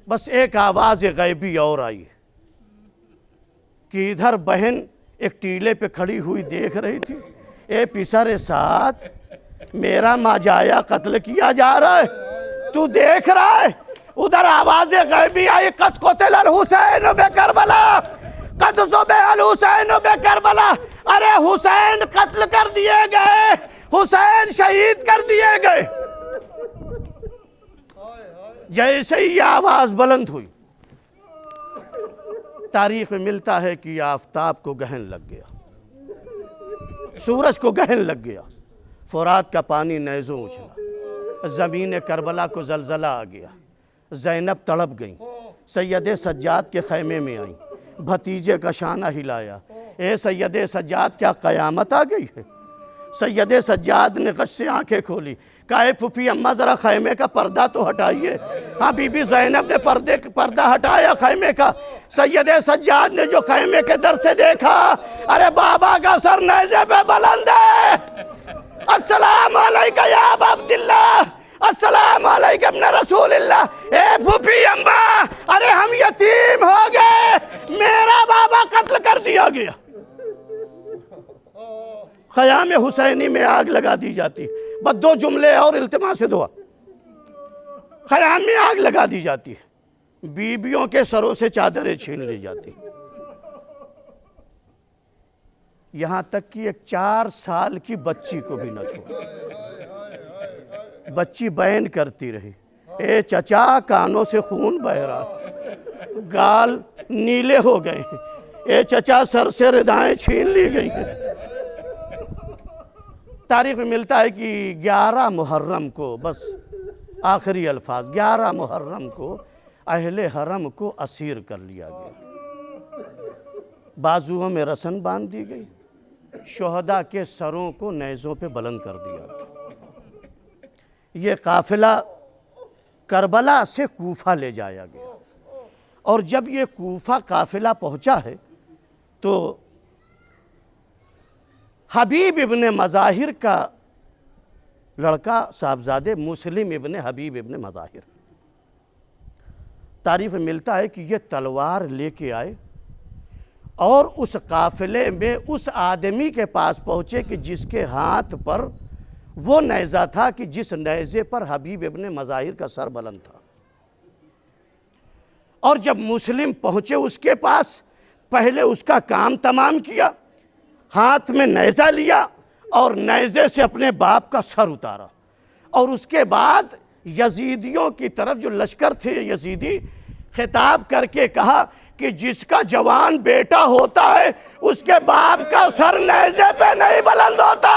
بس ایک آواز غیبی اور آئی کہ ادھر بہن ایک ٹیلے پہ کھڑی ہوئی دیکھ رہی تھی، اے پسر ساتھ میرا ماجایا قتل کیا جا رہا ہے، تو دیکھ رہا ہے؟ ادھر آواز غیبی آئی، قد قتل الحسین بکربلا، قد ذبح الحسین بکربلا، ارے حسین قتل کر دیے گئے، حسین شہید کر دیے گئے۔ جیسے ہی یہ آواز بلند ہوئی، تاریخ میں ملتا ہے کہ آفتاب کو گہن لگ گیا، سورج کو گہن لگ گیا، فرات کا پانی نیزوں اچھلا، زمین کربلا کو زلزلہ آ گیا، زینب تڑپ گئیں، سید سجاد کے خیمے میں آئیں، بھتیجے کا شانہ ہلایا، اے سید سجاد کیا قیامت آ گئی ہے؟ سید سجاد نے غش سے آنکھیں کھولی، کہا اے پھوپھی اماں ذرا خیمے کا پردہ تو ہٹائیے۔ ہاں بی بی زینب نے پردہ ہٹایا خیمے کا، سید سجاد نے جو خیمے کے در سے دیکھا، ارے بابا کا سر نیزے پہ بلند ہے، السلام علیکہ یا ابا عبداللہ، السلام علیکم ابن رسول اللہ۔ اے پھوپھی اماں، ارے ہم یتیم ہو گئے، میرا بابا قتل کر دیا گیا۔ خیام حسینی میں آگ لگا دی جاتی، بس دو جملے اور التماس دعا، خیام میں آگ لگا دی جاتی، بیویوں کے سروں سے چادریں چھین لی جاتی، یہاں تک کہ ایک 4 سال کی بچی کو بھی نہ چھوڑا۔ بچی بین کرتی رہی، اے چچا کانوں سے خون بہہ رہا، گال نیلے ہو گئے، اے چچا سر سے ردائیں چھین لی گئی ہیں۔ تاریخ میں ملتا ہے کہ 11 محرم کو، بس آخری الفاظ، 11 محرم کو اہل حرم کو اسیر کر لیا گیا، بازوؤں میں رسن باندھ دی گئی، شہداء کے سروں کو نیزوں پہ بلند کر دیا گیا۔ یہ قافلہ کربلا سے کوفہ لے جایا گیا، اور جب یہ کوفہ قافلہ پہنچا ہے تو حبیب ابن مظاہر کا لڑکا صاحبزادے مسلم ابن حبیب ابن مظاہر، تاریخ میں ملتا ہے کہ یہ تلوار لے کے آئے اور اس قافلے میں اس آدمی کے پاس پہنچے کہ جس کے ہاتھ پر وہ نیزہ تھا کہ جس نیزے پر حبیب ابن مظاہر کا سر بلند تھا، اور جب مسلم پہنچے اس کے پاس، پہلے اس کا کام تمام کیا، ہاتھ میں نیزہ لیا اور نیزے سے اپنے باپ کا سر اتارا، اور اس کے بعد یزیدیوں کی طرف جو لشکر تھے یزیدی، خطاب کر کے کہا کہ جس کا جوان بیٹا ہوتا ہے اس کے باپ کا سر نیزے پہ نہیں بلند ہوتا۔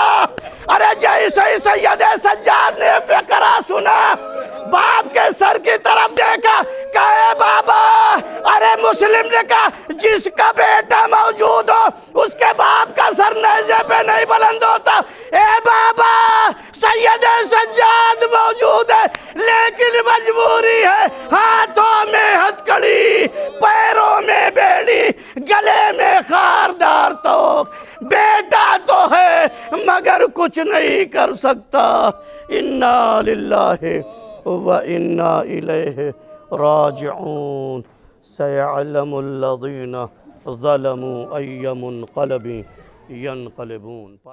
ارے جیسے ہی سید سجاد نے فقرہ سنا، باپ کے سر کی طرف دیکھا، کہے بابا، ارے مسلم نے کہا جس کا بیٹا موجود ہو اس کے باپ کا سر نیزے پہ نہیں بلند ہوتا۔ اے بابا، سید سجاد موجود ہے لیکن مجبوری ہے، ہاتھوں میں ہتھکڑی، پیروں میں بیڑی، گلے میں خاردار توق، بیٹا تو ہے مگر کچھ نہیں کر سکتا۔ انا للہ وَإِنَّا إِلَيْهِ رَاجِعُونَ سَيَعْلَمُ الَّذِينَ ظَلَمُوا أَيَّ مُنْقَلَبٍ يَنْقَلِبُونَ۔